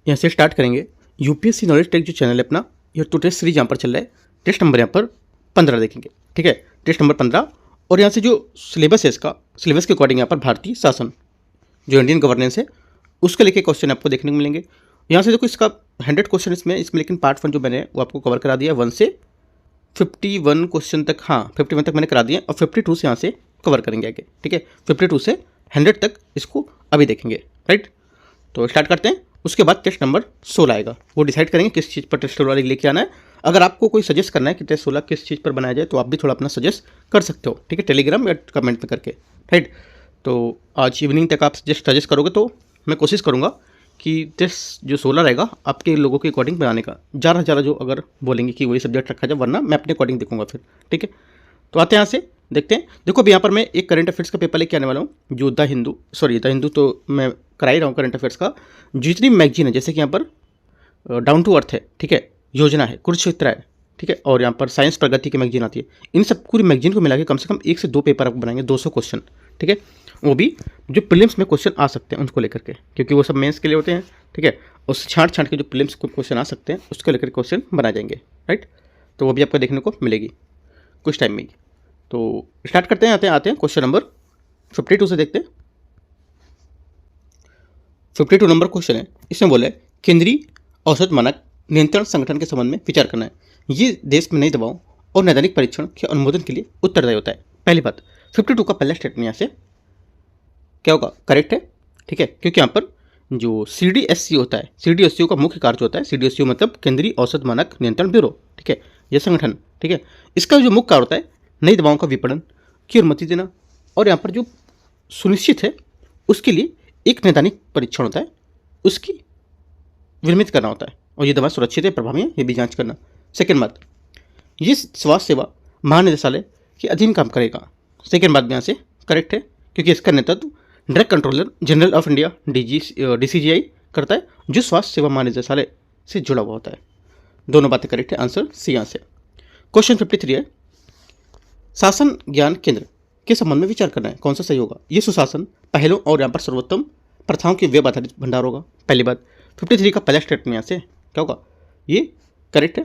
यहाँ से स्टार्ट करेंगे। यूपीएससी नॉलेज टेक जो चैनल है अपना, ये टू टेस्ट सीरीज यहाँ पर चल रहा है। टेस्ट नंबर यहाँ पर 15 देखेंगे, ठीक है, टेस्ट नंबर 15। और यहाँ से जो सिलेबस है इसका, सिलेबस के अकॉर्डिंग यहाँ पर भारतीय शासन जो इंडियन गवर्नेंस है उसके लेके क्वेश्चन आपको देखने को मिलेंगे। यहाँ से देखो इसका 100 क्वेश्चन इसमें लेकिन पार्ट 1 जो मैंने वो आपको कवर करा दिया 1 से 51 क्वेश्चन तक। हाँ, 51 तक मैंने करा दिया और 52 से यहाँ से कवर करेंगे आगे, ठीक है। 52 से 100 तक इसको अभी देखेंगे, राइट। तो स्टार्ट करते हैं। उसके बाद टेस्ट नंबर 16 आएगा, वो डिसाइड करेंगे किस चीज़ पर टेस्ट 16 लेके आना है। अगर आपको कोई सजेस्ट करना है कि टेस्ट 16 किस चीज़ पर बनाया जाए तो आप भी थोड़ा अपना सजेस्ट कर सकते हो, ठीक है, टेलीग्राम या कमेंट में करके, राइट। तो आज इवनिंग तक आप सजेस्ट करोगे तो मैं कोशिश करूँगा कि टेस्ट जो 16 रहेगा आपके लोगों के अकॉर्डिंग बनाने का। ज़्यादा जो अगर बोलेंगे कि वही सब्जेक्ट रखा जाए, वरना मैं अपने अकॉर्डिंग देखूंगा फिर, ठीक है। तो आते हैं यहाँ से देखते हैं। देखो अभी यहाँ पर मैं एक करंट अफेयर्स का पेपर लेके आने वाला हूँ जो द हिंदू तो मैं करा ही रहा हूँ करंट अफेयर्स का। जितनी मैगजीन है, जैसे कि यहाँ पर डाउन टू अर्थ है, ठीक है, योजना है, कुरुक्षेत्र है, ठीक है, और यहाँ पर साइंस प्रगति की मैगजीन आती है। इन सब पूरी मैगजीन को मिला के कम से कम 1 से 2 पेपर आपको बनाएंगे, 200 क्वेश्चन, ठीक है। वो भी जो प्रीलिम्स में क्वेश्चन आ सकते हैं उनको लेकर के, क्योंकि वो सब मेंस के लिए होते हैं, ठीक है। उस छांट के जो प्रीलिम्स को क्वेश्चन आ सकते हैं उसको लेकर क्वेश्चन बनाए जाएंगे, राइट। तो वो भी आपको देखने को मिलेगी कुछ टाइम में ही। तो स्टार्ट करते हैं, आते हैं क्वेश्चन नंबर 52 से देखते हैं। 52 नंबर क्वेश्चन है, इसमें बोला है केंद्रीय औसत मानक नियंत्रण संगठन के संबंध में विचार करना है। ये देश में नई दवाओं और नैदानिक परीक्षण के अनुमोदन के लिए उत्तरदायी होता है। पहली बात, 52 का पहला स्टेटमेंट यहाँ से क्या होगा, करेक्ट है, ठीक है, क्योंकि यहाँ पर जो CDSCO होता है, CDSCO का मुख्य कार्य होता है, CDSCO मतलब केंद्रीय औसत मानक नियंत्रण ब्यूरो, ठीक है, यह संगठन, ठीक है। इसका जो मुख्य कार्य होता है नई दवाओं का विपणन की अनुमति देना, और यहाँ पर जो सुनिश्चित है उसके लिए एक नैदानिक परीक्षण होता है, उसकी विनियमित करना होता है, और ये दवा सुरक्षित है, प्रभावी है, ये भी जांच करना। सेकेंड बात, ये स्वास्थ्य सेवा महानिदेशालय के अधीन काम करेगा। सेकेंड बात भी यहाँ से करेक्ट है, क्योंकि इसका नेतृत्व drug controller general of India DCGI करता है, जो स्वास्थ्य सेवा महानिदेशालय से जुड़ा हुआ होता है। दोनों बातें करेक्ट है, आंसर सी यहाँ से। क्वेश्चन 53 है, शासन ज्ञान केंद्र के संबंध में विचार करना है, कौन सा सही होगा। ये सुशासन पहलों और यहाँ पर सर्वोत्तम प्रथाओं के वेब आधारित भंडार होगा, पहली बात। 53 का पहला स्टेटमेंट यहाँ से क्या होगा, ये करेक्ट है,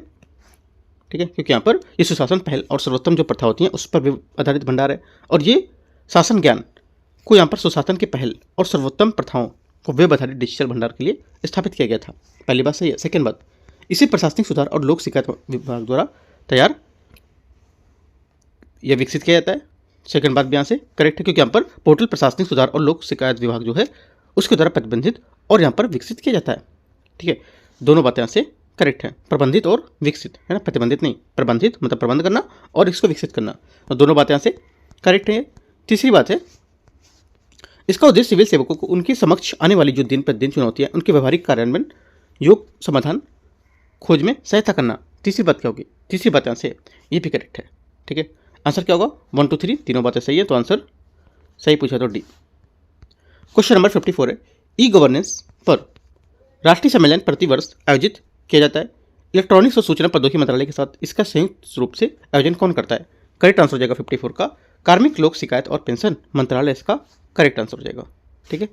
ठीक है, क्योंकि यहाँ पर ये सुशासन पहल और सर्वोत्तम जो प्रथा होती हैं उस पर वेब आधारित भंडार है, और ये शासन ज्ञान को यहाँ पर सुशासन के पहल और सर्वोत्तम प्रथाओं को वेब आधारित डिजिटल भंडार के लिए स्थापित किया गया था। पहली बात सही है। सेकेंड बात, इसे प्रशासनिक सुधार और लोक शिकायत विभाग द्वारा तैयार या विकसित किया जाता है। सेकंड बात भी यहाँ से करेक्ट है, क्योंकि यहाँ पर पोर्टल प्रशासनिक सुधार और लोक शिकायत विभाग जो है उसके द्वारा प्रतिबंधित और यहाँ पर विकसित किया जाता है, ठीक है। दोनों बातें यहाँ से करेक्ट है, प्रबंधित और विकसित है ना, प्रतिबंधित नहीं, प्रबंधित मतलब प्रबंध करना और इसको विकसित करना, तो दोनों बातें यहाँ से करेक्ट है। तीसरी बात है, इसका उद्देश्य सिविल सेवकों को उनके समक्ष आने वाली जो दिन प्रतिदिन चुनौतियाँ उनके व्यवहारिक कार्यान्वयन योग्य समाधान खोज में सहायता करना। तीसरी बात क्या होगी, तीसरी बात यहाँ से ये भी करेक्ट है, ठीक है। आंसर क्या होगा, 1 2 3 तीनों बातें सही है, तो आंसर सही पूछा तो डी। क्वेश्चन नंबर 54 है, ई गवर्नेंस पर राष्ट्रीय सम्मेलन प्रतिवर्ष आयोजित किया जाता है। इलेक्ट्रॉनिक्स और सूचना प्रौद्योगिकी मंत्रालय के साथ इसका संयुक्त रूप से आयोजन कौन करता है। करेक्ट आंसर हो जाएगा 54 का कार्मिक लोक शिकायत और पेंशन मंत्रालय इसका करेक्ट आंसर हो जाएगा, ठीक है।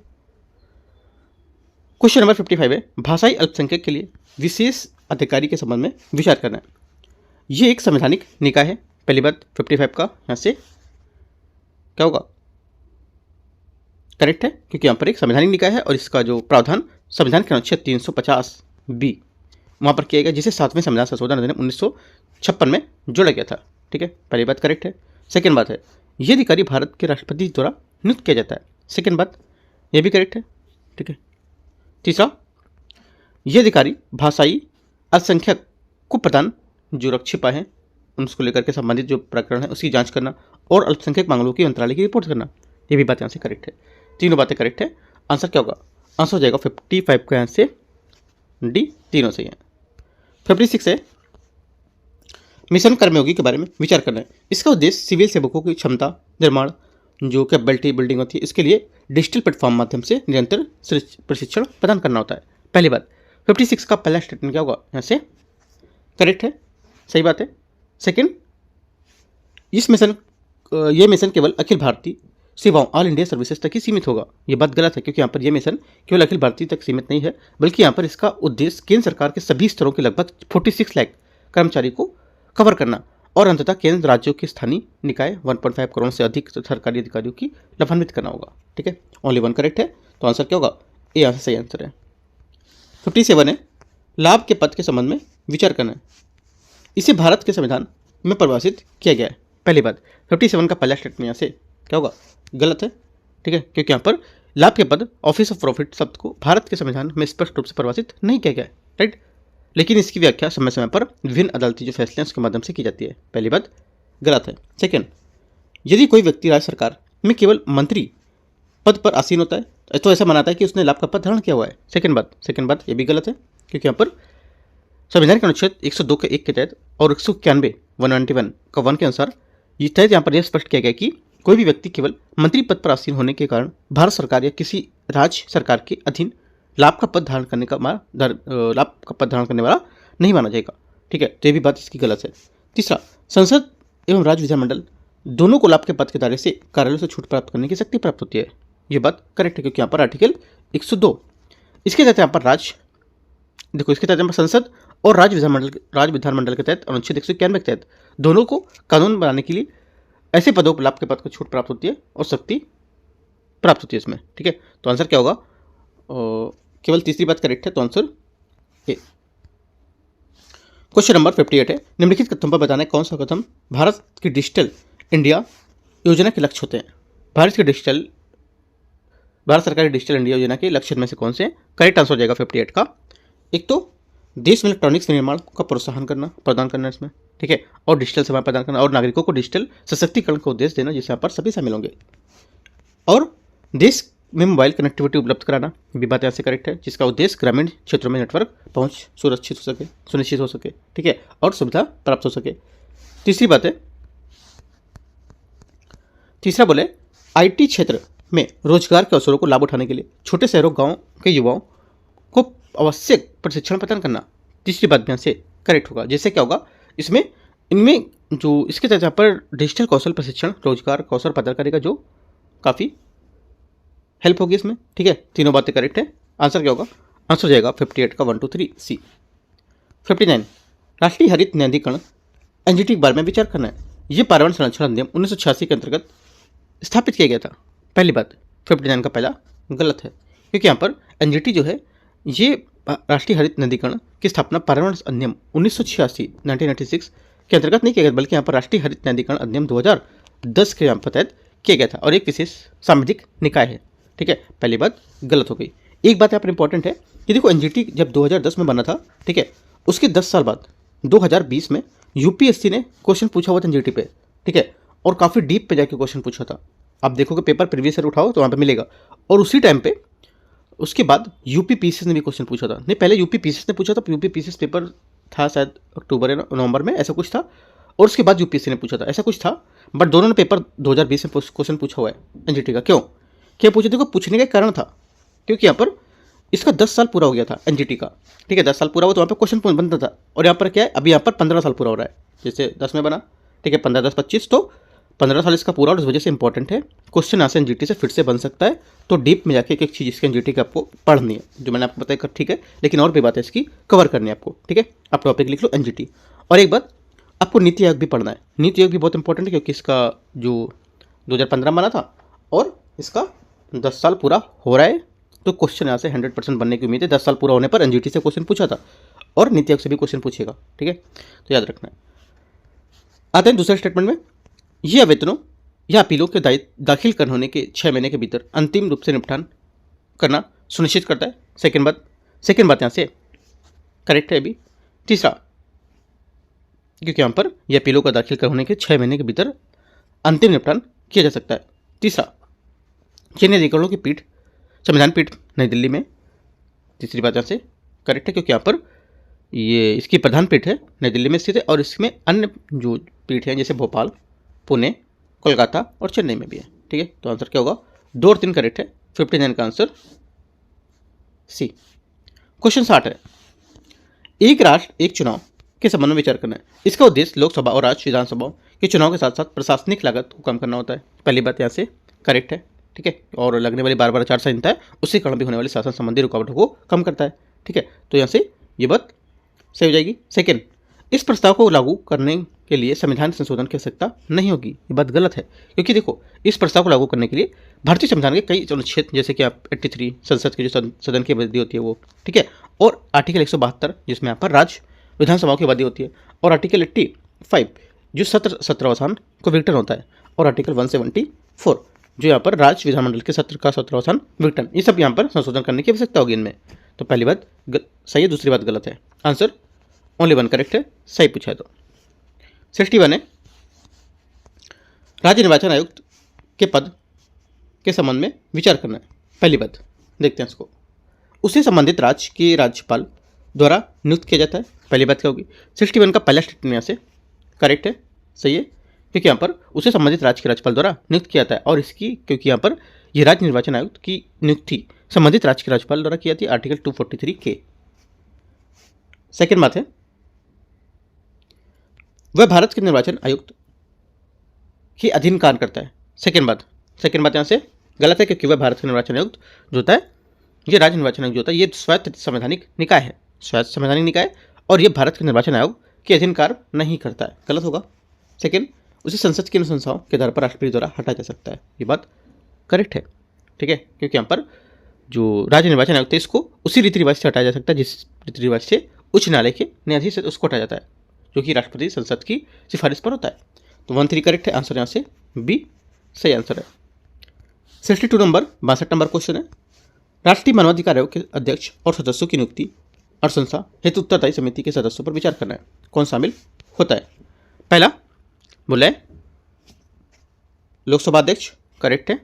क्वेश्चन नंबर 55 है, भाषाई अल्पसंख्यक के लिए विशेष अधिकारी के संबंध में विचार करना है। ये एक संवैधानिक निकाय है, पहली बात। 55 का यहाँ से क्या होगा, करेक्ट है, क्योंकि यहाँ पर एक संवैधानिक निकाय है और इसका जो प्रावधान संविधान के अनुच्छेद 350B वहाँ पर किया गया, जिसे 7वें संविधान संशोधन अधिनियम 1956 में जोड़ा गया था, ठीक है, पहली बात करेक्ट है। सेकेंड बात है, ये अधिकारी भारत के राष्ट्रपति द्वारा नियुक्त किया जाता है, सेकेंड बात ये भी करेक्ट है, ठीक है। तीसरा, ये अधिकारी भाषाई अल्पसंख्यक को प्रदान जो रक्षिपा है उनको लेकर के संबंधित जो प्रकरण है उसकी जांच करना और अल्पसंख्यक मामलों की मंत्रालय की रिपोर्ट करना, ये भी बात यहाँ से करेक्ट है। तीनों बातें करेक्ट है, आंसर क्या होगा, आंसर हो जाएगा 55 का यहाँ से डी, तीनों सही है। 56 है, मिशन कर्मयोगी के बारे में विचार करना है। इसका उद्देश्य सिविल सेवकों की क्षमता निर्माण जो कैपेबिलिटी बिल्डिंग होती है इसके लिए डिजिटल प्लेटफॉर्म माध्यम से निरंतर प्रशिक्षण प्रदान करना होता है, पहली बात। 56 का पहला स्टेटमेंट क्या होगा, यहाँ से करेक्ट है, सही बात है। सेकंड, ये मिशन केवल अखिल भारतीय सेवाओं ऑल इंडिया सर्विसेज तक ही सीमित होगा। ये बात गलत है, क्योंकि यहाँ पर यह मिशन केवल अखिल भारतीय तक सीमित नहीं है, बल्कि यहाँ पर इसका उद्देश्य केंद्र सरकार के सभी स्तरों के लगभग 46 लाख कर्मचारी को कवर करना और अंततः केंद्र राज्यों के स्थानीय निकाय 1.5 करोड़ से अधिक सरकारी अधिकारियों की लाभान्वित करना होगा। ठीक है, ओनली वन करेक्ट है, तो आंसर क्या होगा? ए आंसर सही आंसर है। 57 है, लाभ के पद के संबंध में विचार करना है। इसे भारत के संविधान में परिभाषित किया गया है। पहली बात, 57 का पहला स्टेटमेंट यहाँ से क्या होगा? गलत है। ठीक है, क्योंकि यहाँ पर लाभ के पद ऑफिस ऑफ प्रॉफिट शब्द को भारत के संविधान में स्पष्ट रूप से परिभाषित नहीं किया गया है, राइट। लेकिन इसकी व्याख्या समय समय पर विभिन्न अदालती जो फैसले हैं उसके माध्यम से की जाती है। पहली बात गलत है। सेकेंड, यदि कोई व्यक्ति राज्य सरकार में केवल मंत्री पद पर आसीन होता है तो ऐसा मानता है कि उसने लाभ का पद धारण किया हुआ है। सेकेंड बात ये भी गलत है, क्योंकि यहाँ पर संविधान के अनुच्छेद 102 के 1 के तहत और 191 191 का 1 के अनुसार ये तहत यहाँ पर यह स्पष्ट किया गया कि कोई भी व्यक्ति केवल मंत्री पद पर आसीन होने के कारण भारत सरकार या किसी राज्य सरकार के अधीन लाभ का पद धारण करने वाला नहीं माना जाएगा। ठीक है, तो ये भी बात इसकी गलत है। तीसरा, संसद एवं राज्य विधानमंडल दोनों को लाभ के पद के दायरे से कार्यालयों से छूट प्राप्त करने की शक्ति प्राप्त होती है। ये बात करेक्ट है, क्योंकि यहाँ पर आर्टिकल 102 इसके तहत यहाँ पर इसके तहत यहाँ पर संसद और राज्य विधानमंडल के तहत अनुच्छेद 191 के तहत दोनों को कानून बनाने के लिए ऐसे पदों पर लाभ के पद को छूट प्राप्त होती है और शक्ति प्राप्त होती है इसमें। ठीक है, तो आंसर क्या होगा? केवल तीसरी बात करेक्ट है, तो आंसर ए। क्वेश्चन नंबर 58 है, निम्नलिखित कथनों पर बताना है कौन सा कथन भारत की डिजिटल इंडिया योजना के लक्ष्य होते हैं। भारत सरकार की डिजिटल इंडिया योजना के लक्ष्य में से कौन से हैं? करेक्ट आंसर हो जाएगा 58 का। एक तो देश में इलेक्ट्रॉनिक्स निर्माण का प्रोत्साहन प्रदान करना इसमें, ठीक है, और डिजिटल सेवा प्रदान करना और नागरिकों को डिजिटल सशक्तिकरण का उद्देश्य देना, जिससे यहाँ पर सभी शामिल होंगे, और देश में मोबाइल कनेक्टिविटी उपलब्ध कराना भी बात यहाँ से करेक्ट है, जिसका उद्देश्य ग्रामीण क्षेत्रों में नेटवर्क पहुंच सुनिश्चित हो सके, ठीक है, और सुविधा प्राप्त हो सके। तीसरा बोले IT क्षेत्र में रोजगार के अवसरों को लाभ उठाने के लिए छोटे शहरों गाँव के युवाओं को आवश्यक प्रशिक्षण प्रदान करना। तीसरी बात भी यहाँ से करेक्ट होगा, जैसे क्या होगा इनमें जो इसके तहत यहाँ पर डिजिटल कौशल प्रशिक्षण रोजगार कौशल प्रदान करेगा, जो काफ़ी हेल्प होगी इसमें। ठीक है, तीनों बातें करेक्ट है। आंसर क्या होगा? आंसर हो जाएगा 58 का 1 2 3 सी। 59, राष्ट्रीय हरित न्यायाधिकरण NGT के बारे में विचार करना है। ये पर्यावरण संरक्षण अधिनियम 1986 के अंतर्गत स्थापित किया गया था। पहली बात 59 का पहला गलत है, क्योंकि यहाँ पर NGT जो है ये राष्ट्रीय हरित न्यायाधिकरण की स्थापना पर्यावरण अधिनियम 1986 के अंतर्गत नहीं किया गया, बल्कि यहाँ पर राष्ट्रीय हरित न्यायाधिकरण अधिनियम 2010 के यहाँ पर तहत किया गया था और एक विशेष सांविधिक निकाय है। ठीक है, पहली बात गलत हो गई। एक बात यहाँ पर इंपॉर्टेंट है कि देखो NGT जब 2010 में बना था, ठीक है, उसके 10 साल बाद 2020 में UPSC ने क्वेश्चन पूछा हुआ था NGT पे, ठीक है, और काफ़ी डीप पे जाके क्वेश्चन पूछा था। आप देखोगे पेपर प्रीवियस ईयर उठाओ तो वहाँ पे मिलेगा। और उसी टाइम पे उसके बाद UPPCS ने भी क्वेश्चन पूछा था। नहीं, पहले UPPCS ने पूछा था, UPPCS पेपर था शायद अक्टूबर या नवंबर में, ऐसा कुछ था, और उसके बाद UPSC ने पूछा था, ऐसा कुछ था। बट दोनों ने पेपर 2020 में क्वेश्चन पूछा हुआ है NGT का। क्यों क्या पूछे? देखो, पूछने का कारण था क्योंकि यहाँ पर इसका 10 साल पूरा हो गया था NGT का। ठीक है, 10 साल पूरा हुआ तो वहाँ पर क्वेश्चन बनता था, और यहाँ पर क्या है, अभी यहाँ पर 15 साल पूरा हो रहा है। जैसे 10 में बना, ठीक है, 15 10 25, तो 15 साल इसका पूरा, और इस वजह से इंपॉर्टेंट है क्वेश्चन यहाँ से NGT से फिर से बन सकता है। तो डीप में जाके एक चीज़ इसके NGT की आपको पढ़नी है, जो मैंने आपको बताया, ठीक है, लेकिन और भी बात है इसकी कवर करनी है आपको। ठीक है, आप टॉपिक लिख लो NGT। और एक बात, आपको नीति आयोग भी पढ़ना है। नीति आयोग भी बहुत इंपॉर्टेंट है, क्योंकि इसका जो 2015 बना था और इसका 10 साल पूरा हो रहा है, तो क्वेश्चन यहाँ से 100% बनने की उम्मीद है। 10 साल पूरा होने पर NGT से क्वेश्चन पूछा था और नीति आयोग से भी क्वेश्चन पूछेगा। ठीक है, तो याद रखना है। आते हैं दूसरे स्टेटमेंट में, ये आवेदनों या अपीलों के दाखिल करने होने के 6 महीने के भीतर अंतिम रूप से निपटान करना सुनिश्चित करता है। सेकेंड बात यहाँ से करेक्ट है अभी। तीसरा, क्योंकि यहाँ पर यह अपीलों का दाखिल होने के 6 महीने के भीतर अंतिम निपटान किया जा सकता है। तीसरा, केंद्रीय अधिकारियों की पीठ संविधान पीठ नई दिल्ली में। तीसरी बात यहाँ से करेक्ट है, क्योंकि यहाँ पर ये इसकी प्रधान पीठ है नई दिल्ली में स्थित है, और इसमें अन्य जो पीठ हैं जैसे भोपाल, पुणे, कोलकाता और चेन्नई में भी है। ठीक है, तो आंसर क्या होगा? 2 और 3 करेक्ट है। 59 का आंसर सी। क्वेश्चन 60 है, एक राष्ट्र एक चुनाव के संबंध में विचार करना है। इसका उद्देश्य लोकसभा और राज्य विधानसभाओं के चुनाव के साथ साथ प्रशासनिक लागत को कम करना होता है। पहली बात यहाँ से करेक्ट है, ठीक है। और लगने वाली बार बार आचार संहिता है उससे कारण भी होने वाली शासन संबंधी रुकावटों को कम करता है, ठीक है। तो यहाँ से ये बात सही हो जाएगी। सेकेंड, इस प्रस्ताव को लागू करने के लिए संविधान संशोधन की आवश्यकता नहीं होगी, ये बात गलत है, क्योंकि देखो इस प्रस्ताव को लागू करने के लिए भारतीय संविधान के कई अनुच्छेद, जैसे कि आप 83 संसद की जो सदन की अवधि होती है वो, ठीक है, और आर्टिकल 172 जिसमें यहाँ पर राज्य विधानसभाओं की अवधि होती है, और आर्टिकल 85 जो सत्र सत्रावसान को विघटन होता है, और आर्टिकल 174 जो यहाँ पर राज्य विधानमंडल के सत्र का सत्रावसान विघटन, ये सब यहाँ पर संशोधन करने की आवश्यकता होगी इनमें। तो पहली बात सही है, दूसरी बात गलत है। आंसर ओनली वन करेक्ट है, सही पूछा है तो। 61 है, राज्य निर्वाचन आयुक्त के पद के संबंध में विचार करना है। पहली बात देखते हैं इसको, उसे संबंधित राज्य के राज्यपाल द्वारा नियुक्त किया जाता है। पहली बात क्या होगी, 61 का पहला स्टेटमेंट यहाँ से करेक्ट है, सही है, क्योंकि यहाँ पर उसे संबंधित राज्य के राज्यपाल द्वारा नियुक्त किया जाता है, और इसकी क्योंकि यहाँ पर यह राज्य निर्वाचन आयुक्त की नियुक्ति संबंधित राज्य के राज्यपाल द्वारा की जाती है आर्टिकल 243 के। सेकेंड बात है, वह भारत के निर्वाचन आयुक्त के अधीन कार्य करता है। सेकेंड बात यहाँ से गलत है, क्योंकि वह भारत का निर्वाचन आयुक्त जो होता है, ये राज्य निर्वाचन आयुक्त जो होता है, ये स्वायत्त संवैधानिक निकाय है, स्वायत्त संवैधानिक निकाय, और ये भारत के निर्वाचन आयोग के अधीन कार्य नहीं करता है, गलत होगा। सेकेंड, उसे संसद की अनुशंसाओं के आधार पर राष्ट्रपति द्वारा हटाया जा सकता है, ये बात करेक्ट है, ठीक है, क्योंकि यहाँ पर जो राज्य निर्वाचन आयुक्त है इसको उसी रीति रिवाज से हटाया जा सकता है जिस रीति रिवाज से उच्च न्यायालय के न्यायाधीश से उसको हटाया जाता है, जो कि राष्ट्रपति संसद की सिफारिश पर होता है। तो 13 करेक्ट है, आंसर यहाँ से बी सही आंसर है। 62 नंबर 62 नंबर क्वेश्चन है, राष्ट्रीय मानवाधिकार आयोग के अध्यक्ष और सदस्यों की नियुक्ति और संस्था हेतु उत्तरदायी समिति के सदस्यों पर विचार करना है, कौन शामिल होता है। पहला बोला है लोकसभा अध्यक्ष, करेक्ट है।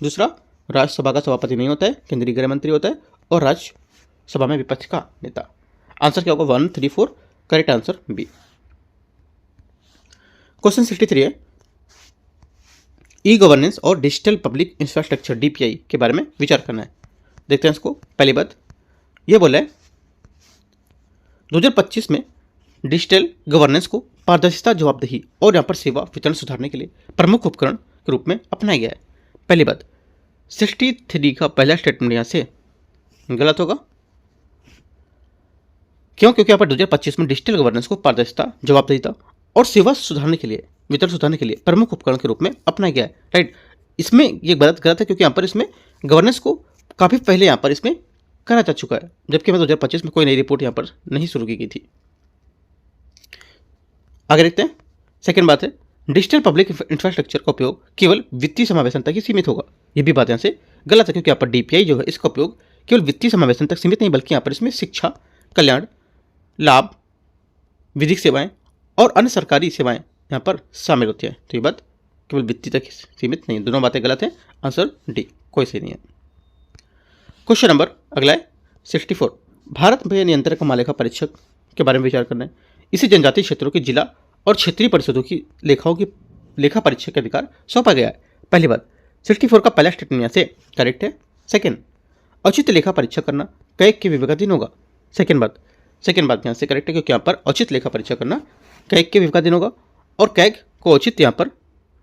दूसरा, राज्यसभा का सभापति नहीं होता है, केंद्रीय गृह मंत्री होता है, और राज्यसभा में विपक्ष का नेता। आंसर क्या होगा, 1, 3, 4, करेक्ट आंसर बी। क्वेश्चन 63 है, ई गवर्नेंस और डिजिटल पब्लिक इंफ्रास्ट्रक्चर डीपीआई के बारे में विचार करना है। देखते हैं इसको। पहली बात ये बोला है 2025 में डिजिटल गवर्नेंस को पारदर्शिता, जवाबदेही और यहाँ पर सेवा वितरण सुधारने के लिए प्रमुख उपकरण के रूप में अपनाया गया है। पहली बात 63 का पहला स्टेटमेंट यहाँ से गलत होगा, क्यों, क्योंकि यहाँ पर 2025 में डिजिटल गवर्नेंस को पारदर्शिता, जवाबदेहिता और सेवा सुधारने के लिए, वितरण सुधारने के लिए प्रमुख उपकरण के रूप में अपनाया गया है, राइट। इसमें ये गलत है, क्योंकि यहाँ पर इसमें गवर्नेंस को काफ़ी पहले यहाँ पर इसमें करा जा चुका है, जबकि 2025 में कोई नई रिपोर्ट यहाँ पर नहीं शुरू की गई थी। आगे देखते हैं। सेकेंड बात है, डिजिटल पब्लिक इंफ्रास्ट्रक्चर का उपयोग केवल वित्तीय समावेशन तक ही सीमित होगा, ये भी बात यहाँ से गलत है, क्योंकि यहाँ पर डीपीआई जो है इसका उपयोग केवल वित्तीय समावेशन तक सीमित नहीं, बल्कि यहाँ पर इसमें शिक्षा, कल्याण, लाभ, विधिक सेवाएं और अन्य सरकारी सेवाएं यहाँ पर शामिल होती है। तो ये बात केवल वित्तीय तक सीमित नहीं है, दोनों बातें गलत है, आंसर डी कोई सही नहीं है। क्वेश्चन नंबर अगला है 64, भारत में नियंत्रक महालेखा परीक्षक के बारे में विचार करना है। इसे जनजातीय क्षेत्रों के जिला और क्षेत्रीय परिषदों की लेखाओं की लेखा परीक्षक के अधिकार सौंपा गया है। पहली बात 64 का पहला स्टेटमेंट यहाँ से करेक्ट है। सेकेंड, औचित्य लेखा परीक्षा करना कैग के विवेकाधीन होगा। सेकेंड बात यहाँ से करेक्ट है, क्योंकि यहाँ पर औचित्य लेखा परीक्षा करना कैग के विवेकाधीन होगा, और कैग को औचित्य यहाँ पर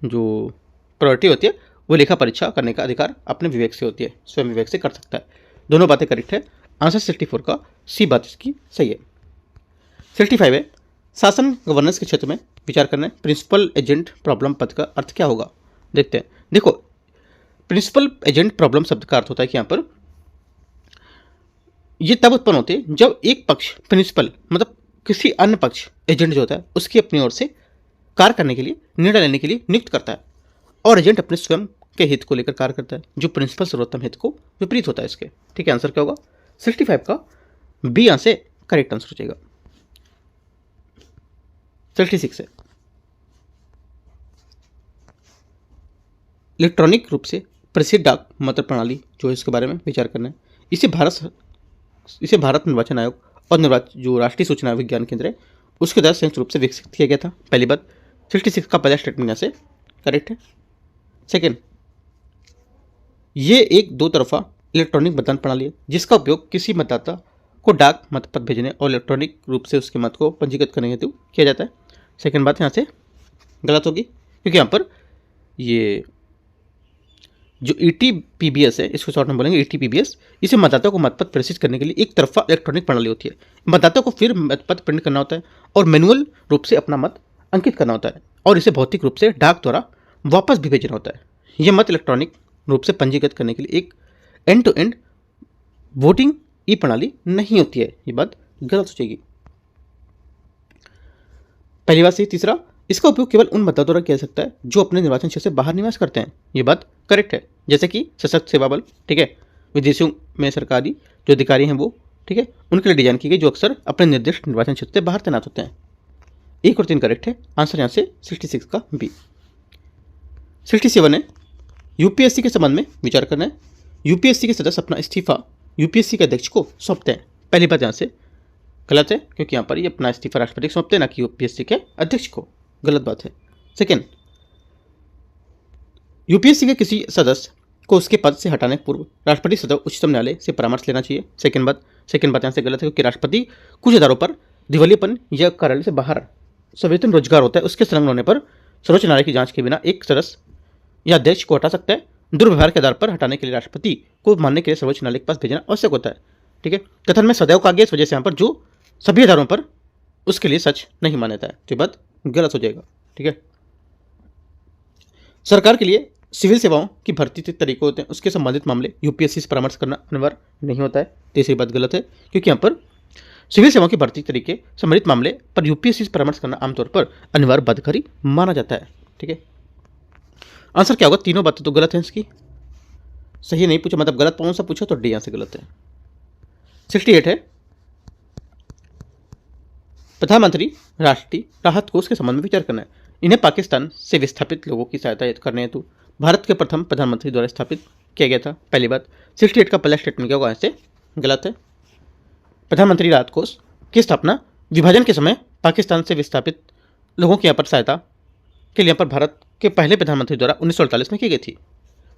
जो प्रायोरिटी होती है वो लेखा परीक्षा करने का अधिकार अपने विवेक से होती है, स्वयं विवेक से कर सकता है। दोनों बातें करेक्ट है, आंसर 64 का सी बात इसकी सही है। 65 है, शासन गवर्नेंस के क्षेत्र में विचार करना है। प्रिंसिपल एजेंट प्रॉब्लम पद का अर्थ क्या होगा, देखते हैं। देखो, प्रिंसिपल एजेंट प्रॉब्लम शब्द का अर्थ होता है कि यहाँ पर ये तब उत्पन्न होते हैं जब एक पक्ष प्रिंसिपल मतलब किसी अन्य पक्ष एजेंट जो होता है उसकी अपनी ओर से कार्य करने के लिए, निर्णय लेने के लिए नियुक्त करता है, और एजेंट अपने स्वयं के हित को लेकर कार्य करता है, जो प्रिंसिपल सर्वोत्तम हित को विपरीत होता है इसके, ठीक है। आंसर क्या होगा, 65 का बी यहाँ से करेक्ट आंसर हो जाएगा। 66 है, इलेक्ट्रॉनिक रूप से प्रसिद्ध डाक मत प्रणाली जो है इसके बारे में विचार करना है। इसे भारत निर्वाचन आयोग और जो राष्ट्रीय सूचना विज्ञान केंद्र है उसके द्वारा संयुक्त रूप से विकसित किया गया था। पहली बात 66 का पहला स्टेटमेंट यहाँ से करेक्ट है। सेकेंड, ये एक दो तरफा इलेक्ट्रॉनिक मतदान प्रणाली है जिसका उपयोग किसी मतदाता को डाक मतपत्र भेजने और इलेक्ट्रॉनिक रूप से उसके मत को पंजीकृत करने हेतु किया जाता है। सेकेंड बात यहाँ से गलत होगी, क्योंकि यहाँ पर ये जो ETPBS है, इसको शॉर्ट में बोलेंगे ETPBS, इसे मतदाता को मतपत्र प्रेषित करने के लिए एक तरफा इलेक्ट्रॉनिक प्रणाली होती है। मतदाता को फिर मतपत्र प्रिंट करना होता है और मैनुअल रूप से अपना मत अंकित करना होता है और इसे भौतिक रूप से डाक द्वारा वापस भी भेजना होता है। यह मत इलेक्ट्रॉनिक रूप से पंजीकृत करने के लिए एक एंड टू एंड वोटिंग ई प्रणाली नहीं होती है। ये बात गलत हो जाएगी। पहली बात सही। तीसरा, इसका उपयोग केवल उन मतदाताओं द्वारा किया जा सकता है जो अपने निर्वाचन क्षेत्र से बाहर निवास करते हैं। ये बात करेक्ट है। जैसे कि सशक्त सेवा बल, ठीक है, विदेशों में सरकारी जो अधिकारी हैं वो, ठीक है, उनके लिए डिजाइन की गई, जो अक्सर अपने निर्दिष्ट निर्वाचन क्षेत्र से बाहर तैनात होते हैं। 1 और 3 करेक्ट है। आंसर यहाँ से 66 का बी। 67 है, यूपीएससी के संबंध में विचार करना है। यूपीएससी के सदस्य अपना इस्तीफा यूपीएससी के अध्यक्ष को सौंपते हैं। पहली बात यहाँ से गलत है, क्योंकि यहाँ पर ये अपना इस्तीफा राष्ट्रपति को सौंपते हैं, ना कि यूपीएससी के अध्यक्ष को। गलत बात है। सेकेंड, यूपीएससी के किसी सदस्य को उसके पद से हटाने पूर्व राष्ट्रपति सदैव उच्चतम न्यायालय से परामर्श लेना चाहिए। सेकेंड बात यहाँ से गलत है, क्योंकि राष्ट्रपति कुछ आधारों पर दिवालियापन या कार्यालय से बाहर सवेतन रोजगार होता है, उसके संलग्न होने पर सर्वोच्च न्यायालय की जांच के बिना एक सदस्य या अध्यक्ष को हटा सकता है। दुर्व्यवहार के आधार पर हटाने के लिए राष्ट्रपति को मानने के लिए सर्वोच्च न्यायालय के पास भेजना आवश्यक होता है। ठीक है, कथन में सदैव का आगे इस वजह से यहाँ पर जो सभी आधारों पर उसके लिए सच नहीं मान्यता है, तो ये बात गलत हो जाएगा। ठीक है, सरकार के लिए सिविल सेवाओं की भर्ती के तरीके होते हैं, उसके संबंधित मामले यूपीएससी से परामर्श करना अनिवार्य नहीं होता है। तीसरी बात गलत है, क्योंकि यहाँ पर सिविल सेवाओं की भर्ती तरीके संबंधित मामले पर यूपीएससी से परामर्श करना आमतौर पर अनिवार्य बाध्यकारी माना जाता है। ठीक है, आंसर क्या होगा? तीनों बातें तो गलत हैं इसकी। सही नहीं पूछा, मतलब गलत कौन सा पूछा, तो डी यहाँ से गलत है। 68 है, प्रधानमंत्री राष्ट्रीय राहत कोष के संबंध में विचार करना है। इन्हें पाकिस्तान से विस्थापित लोगों की सहायता करने हेतु भारत के प्रथम प्रधानमंत्री द्वारा स्थापित किया गया था। पहली बात। 68 का पहला स्टेटमेंट क्या होगा? ऐसे गलत है। प्रधानमंत्री राहत कोष की स्थापना विभाजन के समय पाकिस्तान से विस्थापित लोगों की यहाँ पर सहायता के लिए यहाँ पर भारत के पहले प्रधानमंत्री द्वारा 1948 में की गई थी।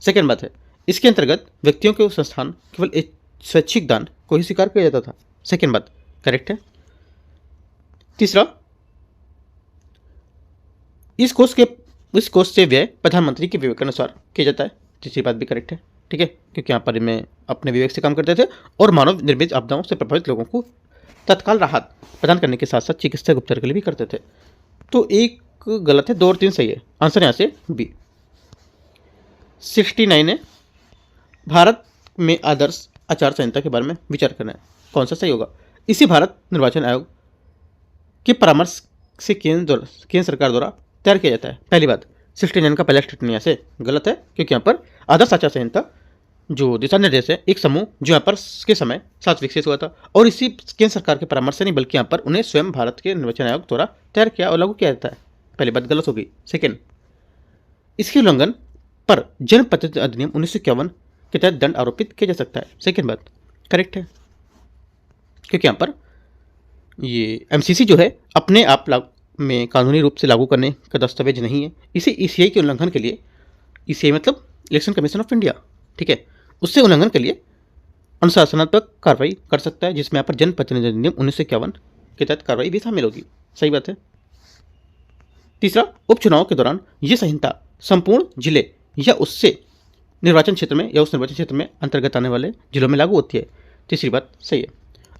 सेकेंड बात है, इसके अंतर्गत व्यक्तियों के संस्थान केवल एक स्वैच्छिक दान को ही स्वीकार किया जाता था। सेकेंड बात करेक्ट है। तीसरा, इस कोष से व्यय प्रधानमंत्री के विवेक के अनुसार किया जाता है। तीसरी बात भी करेक्ट है। ठीक है, क्योंकि यहाँ पर में अपने विवेक से काम करते थे और मानव निर्मित आपदाओं से प्रभावित लोगों को तत्काल राहत प्रदान करने के साथ साथ चिकित्सा उपचार के लिए भी करते थे। तो एक गलत है, 2 और 3 सही है। आंसर यहाँ से बी। 69 है, भारत में आदर्श आचार संहिता के बारे में विचार करना है। कौन सा सही होगा? इसे भारत निर्वाचन आयोग के परामर्श से केंद्र सरकार द्वारा तैयार किया जाता है। पहली बात, 69 का पहला स्टेटमेंट यहाँ से गलत है, क्योंकि यहाँ पर आदर्श आचार संहिता जो दिशा निर्देश है एक समूह जो यहाँ पर के समय साथ विकसित हुआ था और इसी केंद्र सरकार के परामर्श से नहीं बल्कि यहाँ पर उन्हें स्वयं भारत के निर्वाचन आयोग द्वारा तैयार किया और लागू किया जाता है। पहली बात गलत हो गई। सेकेंड, इसके उल्लंघन पर जनप्रतिनिधि अधिनियम 1951 के तहत दंड आरोपित किया जा सकता है। सेकेंड बात करेक्ट है, क्योंकि यहाँ पर ये एमसीसी जो है अपने आप में कानूनी रूप से लागू करने का दस्तावेज नहीं है। इसे ईसीआई के उल्लंघन के लिए, ईसीआई मतलब इलेक्शन कमीशन ऑफ इंडिया, ठीक है, उससे उल्लंघन के लिए अनुशासनात्मक कार्रवाई कर सकता है, जिसमें यहाँ पर जनप्रतिनिधि अधिनियम 1951 के तहत कार्रवाई भी शामिल होगी। सही बात है। तीसरा, उपचुनाव के दौरान यह संहिता संपूर्ण जिले या उससे निर्वाचन क्षेत्र में या उस निर्वाचन क्षेत्र में अंतर्गत आने वाले जिलों में लागू होती है। तीसरी बात सही है।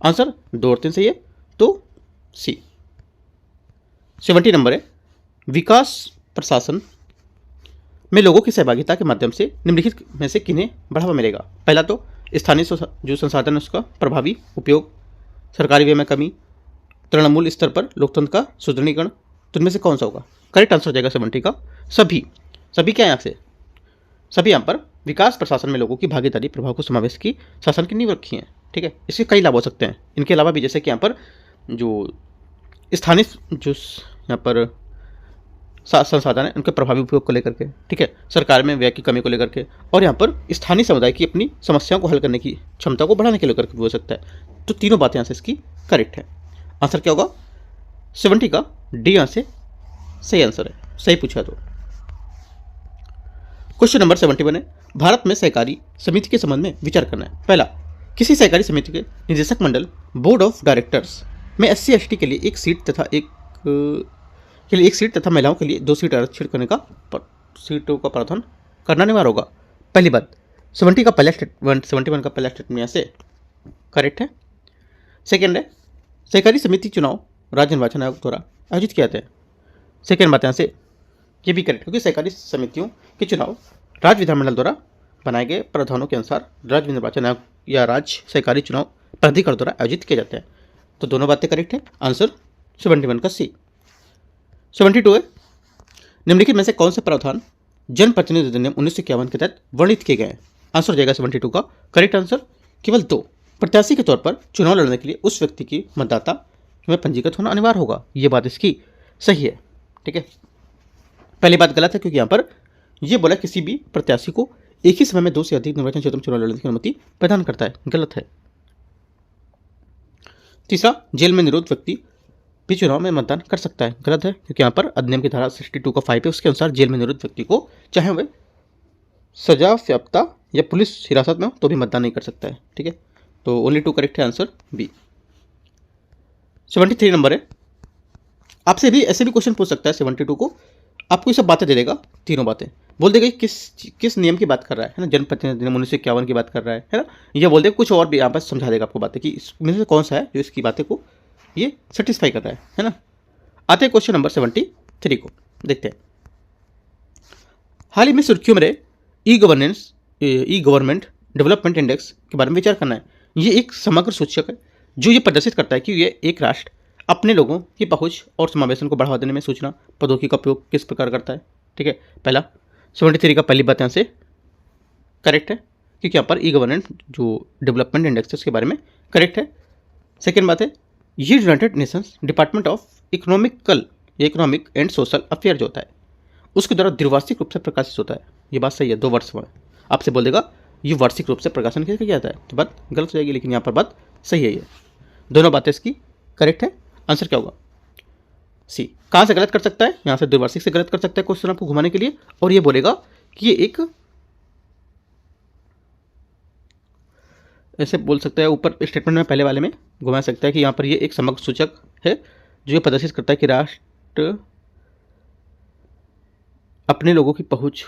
आंसर 2 और 3 सही है, तो सी। 70 नंबर है, विकास प्रशासन में लोगों की सहभागिता के माध्यम से निम्नलिखित में से किन्हें बढ़ावा मिलेगा? पहला तो स्थानीय जो संसाधन है उसका प्रभावी उपयोग, सरकारी व्यय में कमी, तृणमूल स्तर पर लोकतंत्र का सुदृढ़ीकरण। तो इनमें से कौन सा होगा? करेक्ट आंसर हो जाएगा 70 का सभी क्या है यहाँ से? सभी यहाँ पर विकास प्रशासन में लोगों की भागीदारी प्रभाव को समावेश की शासन की नींव रखी है। ठीक है, इसके कई लाभ हो सकते हैं। इनके अलावा भी जैसे कि यहाँ पर जो स्थानीय जो यहाँ पर संसाधन है उनके प्रभावी उपयोग को लेकर के, ठीक है, सरकार में व्यय की कमी को लेकर के, और यहाँ पर स्थानीय समुदाय की अपनी समस्याओं को हल करने की क्षमता को बढ़ाने के लेकर के भी हो सकता है। तो तीनों बातें यहाँ से इसकी करेक्ट है। आंसर क्या होगा? 70 का डी यहाँ से सही आंसर है, सही पूछा तो। क्वेश्चन नंबर 71 है, भारत में सहकारी समिति के संबंध में विचार करना है। पहला, किसी सहकारी समिति के निदेशक मंडल बोर्ड ऑफ डायरेक्टर्स में SC/ST के लिए एक सीट तथा महिलाओं के लिए 2 सीट आरक्षित करने का सीटों का प्रावधान करना अनिवार्य होगा। पहली बात 70 का पहला स्टेटमेंट 71 का पहला स्टेटमेंट यहाँ से करेक्ट है। सेकेंड है सहकारी समिति चुनाव राज्य निर्वाचन आयोग द्वारा आयोजित किया जाता है। सेकेंड बात यहाँ से ये भी करेक्ट क्योंकि सहकारी समितियों के चुनाव राज्य विधानमंडल द्वारा बनाए गए प्रावधानों के अनुसार राज्य निर्वाचन आयोग या राज्य सहकारी चुनाव प्राधिकरण द्वारा आयोजित किया जाता है। तो दोनों बातें करेक्ट है। आंसर 71 का सी। 72 है निम्नलिखित में से कौन से प्रावधान जनप्रतिनिधि अधिनियम 1951 के तहत वर्णित किए गए हैं। आंसर हो जाएगा 72 का करेक्ट आंसर केवल 2। प्रत्याशी के तौर पर चुनाव लड़ने के लिए उस व्यक्ति की मतदाता में पंजीकृत होना अनिवार्य होगा। ये बात इसकी सही है। ठीक है, पहली बात गलत है क्योंकि यहाँ पर यह बोला किसी भी प्रत्याशी को एक ही समय में 2 से अधिक निर्वाचन क्षेत्र में चुनाव लड़ने की अनुमति प्रदान करता है, गलत है। तीसरा जेल में निरुद्ध व्यक्ति भी चुनाव में मतदान कर सकता है, गलत है क्योंकि यहाँ पर अधिनियम की धारा 62 का 5 है, उसके अनुसार जेल में निरुद्ध व्यक्ति को चाहे वह सजा व्याप्ता या पुलिस हिरासत में हो तो भी मतदान नहीं कर सकता है। ठीक है, तो ओनली 2 करेक्ट है, आंसर बी। 73 नंबर है, आपसे भी ऐसे भी क्वेश्चन पूछ सकता है 72 को, आपको ये सब बातें दे देगा, तीनों बातें बोल देगा किस नियम की बात कर रहा है ना, जनप्रतिनिधि अधिनियम 1951 की बात कर रहा है ना, ये बोल देगा कुछ और भी यहाँ पर समझा देगा आपको बातें कि इसमें से कौन सा है जो इसकी बातें को ये सेटिस्फाई कर रहा है ना। आते हैं क्वेश्चन नंबर 73 को, देखते हैं। हाल ही में सुर्खियों में रहे ई गवर्नमेंट डेवलपमेंट इंडेक्स के बारे में विचार करना है। ये एक समग्र सूचक है जो ये प्रदर्शित करता है कि ये एक राष्ट्र अपने लोगों की पहुंच और समावेशन को बढ़ावा देने में सूचना प्रौद्योगिकी का उपयोग किस प्रकार करता है। ठीक है, पहला 73 का पहली बात यहाँ से करेक्ट है क्योंकि यहाँ पर ई गवर्नेंस जो डेवलपमेंट इंडेक्स है उसके बारे में करेक्ट है। सेकेंड बात है ये United Nations department of economic and social affair जो होता है उसके द्वारा द्विवार्षिक रूप से प्रकाशित होता है। ये बात सही है, 2 वर्ष में आपसे बोल देगा ये वार्षिक रूप से प्रकाशन किया जाता है, तो बात गलत हो जाएगी, लेकिन यहाँ पर बात सही है। ये दोनों बातें इसकी करेक्ट है। आंसर क्या होगा सी। कहाँ से गलत कर सकता है, यहाँ से द्विवार्षिक से गलत कर सकता है क्वेश्चन आपको घुमाने के लिए, और ये बोलेगा कि ये एक ऐसे बोल सकता है ऊपर स्टेटमेंट में पहले वाले में घुमा सकता है कि यहाँ पर ये एक समग्र सूचक है जो ये प्रदर्शित करता है कि राष्ट्र अपने लोगों की पहुंच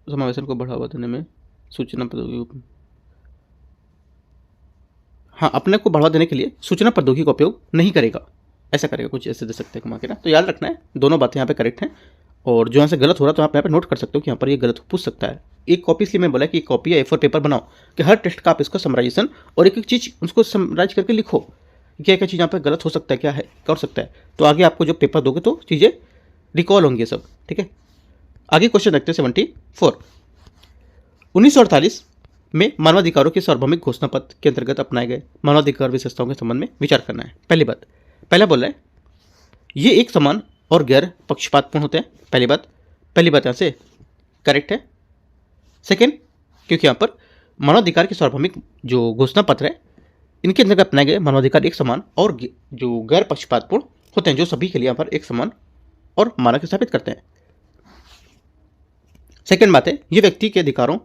समावेशन को बढ़ावा देने में सूचना प्रौद्योगिकी, हाँ अपने को बढ़ावा देने के लिए सूचना प्रौद्योगिकी का उपयोग नहीं करेगा, ऐसा करेगा, कुछ ऐसे दे सकते हैं घुमा के ना। तो याद रखना है दोनों बातें यहाँ पे करेक्ट हैं, और जो यहाँ से गलत हो रहा है तो आप यहाँ पे नोट कर सकते हो कि यहाँ पर ये गलत पूछ सकता है। एक कॉपी इसलिए मैं बोला कि एक कॉपी या A4 पेपर बनाओ कि हर टेस्ट का आप इसको समराइजेशन और एक एक चीज़ उसको समराइज करके लिखो क्या क्या चीज़ यहाँ पर गलत हो सकता है, क्या है कर सकता है, तो आगे आपको जो पेपर दोगे तो चीज़ें रिकॉल होंगी सब। ठीक है, आगे क्वेश्चन देखते हैं 74। 1948 में मानवाधिकारों के सार्वभौमिक घोषणा पत्र के अंतर्गत अपनाए गए मानवाधिकार विशेषताओं के संबंध में विचार करना है। पहली बात पहला बोल रहा है ये एक समान और गैर पक्षपातपूर्ण होते हैं, पहली बात यहाँ से करेक्ट है। सेकेंड क्योंकि यहाँ पर मानवाधिकार के सार्वभौमिक जो घोषणा पत्र है इनके अंतर्गत अपनाए गए मानवाधिकार एक समान और जो गैर पक्षपातपूर्ण होते हैं, जो सभी के लिए यहाँ पर एक समान और मानक स्थापित करते हैं। सेकेंड बात है ये व्यक्ति के अधिकारों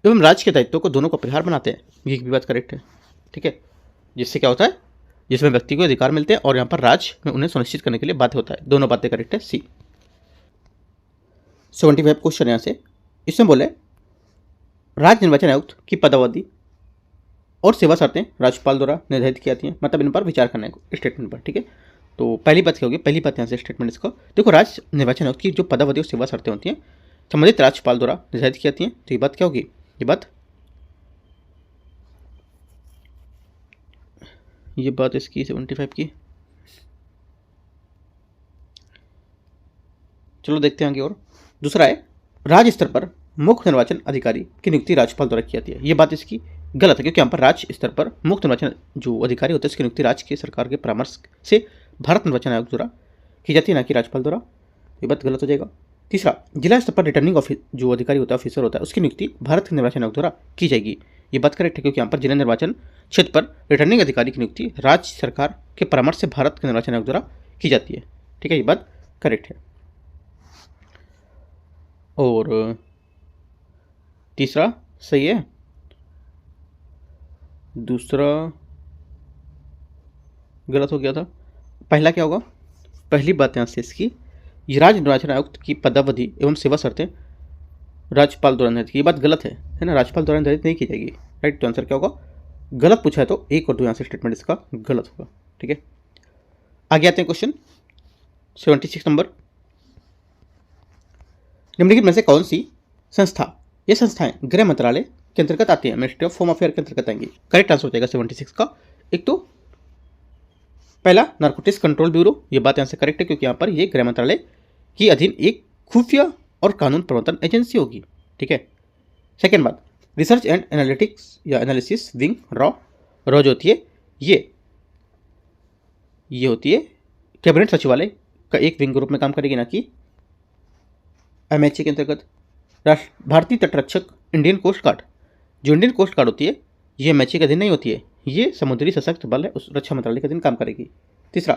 एवं राज्य के दायित्वों को दोनों को परिहार बनाते हैं, ये भी बात करेक्ट है। ठीक है, जिससे क्या होता है जिसमें व्यक्ति को अधिकार मिलते हैं और यहाँ पर राज्य में उन्हें सुनिश्चित करने के लिए बाध्य होता है, दोनों बातें करेक्ट है सी। 75 क्वेश्चन यहाँ से, इसमें बोले राज्य निर्वाचन आयुक्त की पदावधि और सेवा शर्तें राज्यपाल द्वारा निर्धारित की जाती हैं, मतलब इन पर विचार करना है स्टेटमेंट पर। ठीक है, तो पहली बात क्या होगी, पहली बात यहाँ से स्टेटमेंट इसका देखो, राज्य निर्वाचन आयुक्त की जो पदावधि और सेवा शर्तें होती हैं संबंधित राज्यपाल द्वारा निर्धारित की जाती हैं, तो ये बात क्या होगी, ये बात इसकी 75 की। चलो देखते हैं आगे। और दूसरा है राज्य स्तर पर मुख्य निर्वाचन अधिकारी की नियुक्ति राज्यपाल द्वारा की जाती है, ये बात इसकी गलत है क्योंकि यहाँ पर राज्य स्तर पर मुख्य निर्वाचन जो अधिकारी होते हैं उसकी नियुक्ति राज्य की सरकार के परामर्श से भारत निर्वाचन आयोग द्वारा की जाती है, ना कि राज्यपाल द्वारा, ये बात गलत हो जाएगा। तीसरा जिला स्तर पर रिटर्निंग जो अधिकारी होता है ऑफिसर होता है उसकी नियुक्ति भारत निर्वाचन आयोग द्वारा की जाएगी, ये बात करेक्ट है क्योंकि यहाँ पर जिला निर्वाचन क्षेत्र पर रिटर्निंग अधिकारी की नियुक्ति राज्य सरकार के परामर्श से भारत के निर्वाचन आयोग द्वारा की जाती है। ठीक है, ये बात करेक्ट है। और तीसरा सही है, दूसरा गलत हो गया था। पहला क्या होगा, पहली बात यहाँ से इसकी ये राज्य निर्वाचन आयुक्त की पदावधि एवं सेवा शर्तें राज्यपाल द्वारा निर्धारित की, ये बात गलत है ना, राज्यपाल द्वारा निर्धारित नहीं की जाएगी। राइट, तो आंसर क्या होगा? गलत पूछा है तो 1 और 2 यहाँ से स्टेटमेंट इसका गलत होगा। ठीक है, आगे आते हैं क्वेश्चन 76 नंबर। निम्नलिखित में से कौन सी संस्था, ये संस्थाएं गृह मंत्रालय के अंतर्गत आती है, मिनिस्ट्री ऑफ होम अफेयर के अंतर्गत आएंगी? करेक्ट आंसर हो जाएगा 76 का। एक तो पहला नारकोटिक्स कंट्रोल ब्यूरो, ये बात यहाँ से करेक्ट है क्योंकि यहाँ पर ये गृह मंत्रालय के अधीन एक खुफिया और कानून प्रवर्तन एजेंसी होगी। ठीक है, सेकेंड बात, रिसर्च एंड एनालिटिक्स या एनालिसिस विंग रॉ जो होती है ये होती है कैबिनेट सचिवालय का एक विंग ग्रुप में काम करेगी, ना कि एमएचए के अंतर्गत। भारतीय तटरक्षक इंडियन कोस्ट गार्ड, जो इंडियन कोस्ट गार्ड होती है ये एमएचए के अधीन नहीं होती है, ये समुद्री सशस्त्र बल है, उस रक्षा मंत्रालय के अधीन काम करेगी। तीसरा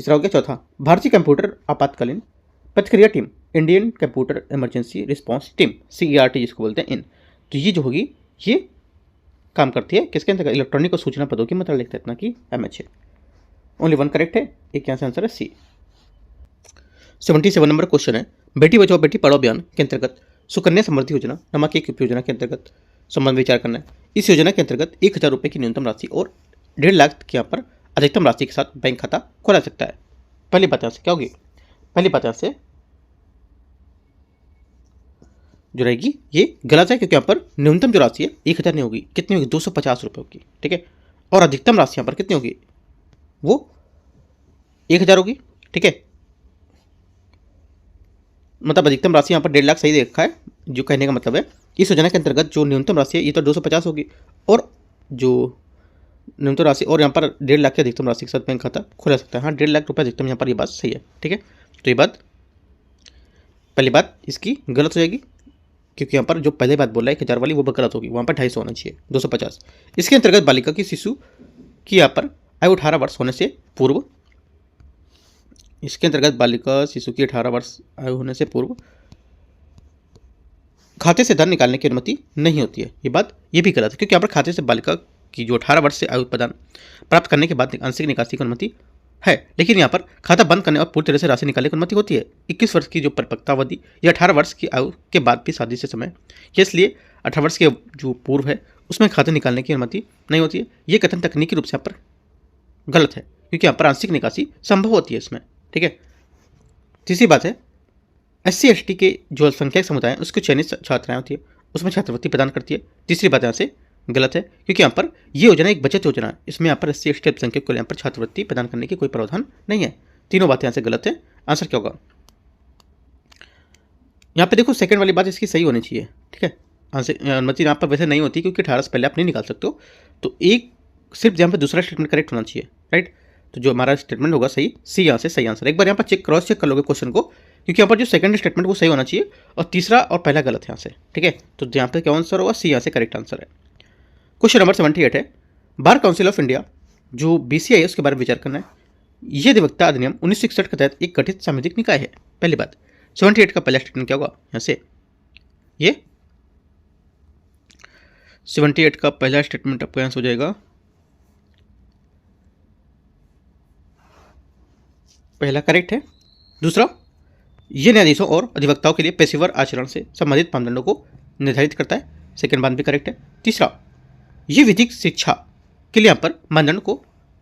हो गया। चौथा, भारतीय कंप्यूटर आपातकालीन प्रतिक्रिया team, Indian computer emergency response team, CERT जिसको बोलते हैं इन, तो ये जो होगी ये काम करती है किसके अंतर्गत? इलेक्ट्रॉनिक और सूचना प्रौद्योगिकी मंत्रालय के तहत, ना कि एमएचए। ओनली वन करेक्ट है, एक यहाँ से आंसर है सी। 77 नंबर क्वेश्चन है, बेटी बचाओ बेटी पढ़ाओ अभियान के अंतर्गत सुकन्या समृद्धि योजना नामक एक योजना के अंतर्गत संबंध विचार करना है। इस योजना के अंतर्गत 1000 रुपये की न्यूनतम राशि और 1.5 लाख के यहाँ पर अधिकतम राशि के साथ बैंक खाता खोला सकता है। पहली बात यहाँ से क्या होगी? पहली बात यहाँ से जो रहेगी ये गलत है क्योंकि यहाँ पर न्यूनतम जो राशि है 1000 नहीं होगी, कितनी होगी? 250 रुपये होगी। ठीक है, और अधिकतम राशि यहाँ पर कितनी होगी? वो 1000 होगी। ठीक है, मतलब अधिकतम राशि यहाँ पर 1.5 लाख सही दे रखा है, जो कहने का मतलब है इस योजना के अंतर्गत जो न्यूनतम राशि है ये तो 250 होगी, और जो न्यूनतम राशि और यहाँ पर 1.5 लाख की अधिकतम राशि के साथ बैंक खाता खोला सकता है। हाँ, 1.5 लाख रुपये अधिकतम यहाँ पर, ये बात सही है। ठीक है, तो ये बात पहली बात इसकी गलत हो जाएगी क्योंकि यहाँ पर जो पहले बात बोला है 1000 वाली वो गलत होगी, वहाँ पर 250 होना चाहिए, 250। इसके अंतर्गत बालिका की शिशु की यहाँ पर आयु 18 वर्ष होने से पूर्व, इसके अंतर्गत बालिका शिशु की 18 वर्ष आयु होने से पूर्व खाते से धन निकालने की अनुमति नहीं होती है। ये बात ये भी गलत है क्योंकि यहाँ पर खाते से बालिका की जो 18 वर्ष से आयु प्रदान प्राप्त करने के बाद आंशिक निकासी की अनुमति है, लेकिन यहाँ पर खाता बंद करने और पूरी तरह से राशि निकालने की अनुमति होती है। 21 वर्ष की जो परिपक्वता अवधि या 18 वर्ष की आयु के बाद भी शादी से समय, इसलिए 18 वर्ष के जो पूर्व है उसमें खाते निकालने की अनुमति नहीं होती है। ये कथन तकनीकी रूप से यहाँ पर गलत है क्योंकि यहाँ पर आंशिक निकासी संभव होती है इसमें। ठीक है, तीसरी बात है, SC ST के जो अल्पसंख्यक समुदाय हैं उसको चयनित छात्राएं होती है उसमें छात्रवृत्ति प्रदान करती है। तीसरी बात यहाँ से गलत है क्योंकि यहाँ पर ये योजना एक बचत योजना है, इसमें यहाँ पर SC ST अल्पसंख्यक को यहाँ पर छात्रवृत्ति प्रदान करने की कोई प्रावधान नहीं है। तीनों बातें यहाँ से गलत है। आंसर क्या होगा? यहाँ पे देखो सेकंड वाली बात इसकी सही होनी चाहिए। ठीक है, आंसर अनुमति यहाँ पर वैसे नहीं होती क्योंकि 18 से पहले आप नहीं निकाल सकते हो, तो एक सिर्फ यहाँ पर दूसरा स्टेटमेंट करेक्ट होना चाहिए। राइट, तो जो हमारा स्टेटमेंट होगा सही, सी यहाँ से सही आंसर। एक बार यहाँ पर क्रॉस चेक कर लोगे क्वेश्चन को क्योंकि यहाँ पर जो सेकंड स्टेटमेंट वो सही होना चाहिए और तीसरा और पहला गलत है यहाँ से। ठीक है, तो यहाँ पे क्या आंसर होगा? सी यहाँ से करेक्ट आंसर है। क्वेश्चन नंबर 78 है, बार काउंसिल ऑफ इंडिया जो BCI है उसके बारे में विचार करना है। यह अधिवक्ता अधिनियम 1961 के तहत एक गठित सांविधिक निकाय है। पहली बात, 78 का पहला स्टेटमेंट क्या होगा? यहाँ से ये 78 का पहला स्टेटमेंट आपका आंसर हो जाएगा पहला करेक्ट है। दूसरा, ये न्यायाधीशों और अधिवक्ताओं के लिए पेशेवर आचरण से संबंधित मानदंडों को निर्धारित करता है। सेकंड बात भी करेक्ट है। तीसरा, ये विधिक शिक्षा के लिए यहाँ पर मानदंड को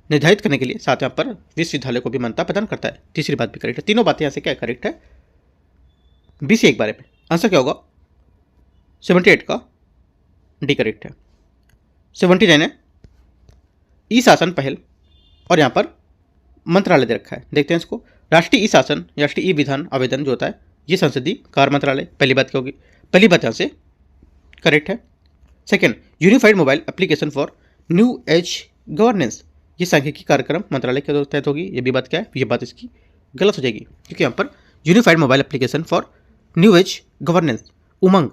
निर्धारित करने के लिए साथ यहाँ पर विश्वविद्यालय को भी मान्यता प्रदान करता है। तीसरी बात भी करेक्ट है। तीनों बातें यहाँ से क्या करेक्ट है? BCI के बारे में आंसर क्या होगा? 78 का डी करेक्ट है। 79 है, ई शासन पहल और यहाँ पर मंत्रालय दे रखा है, देखते हैं इसको। राष्ट्रीय ई शासन, राष्ट्रीय ई विधान आवेदन जो होता है ये संसदीय कार्य मंत्रालय। पहली बात क्या होगी? पहली बात यहाँ से करेक्ट है। Second, unified mobile application for new age governance, ये सांख्यिकी कार्यक्रम मंत्रालय के तहत होगी। ये भी बात क्या है? ये बात इसकी गलत हो जाएगी क्योंकि यहाँ पर unified mobile application for new age governance Umang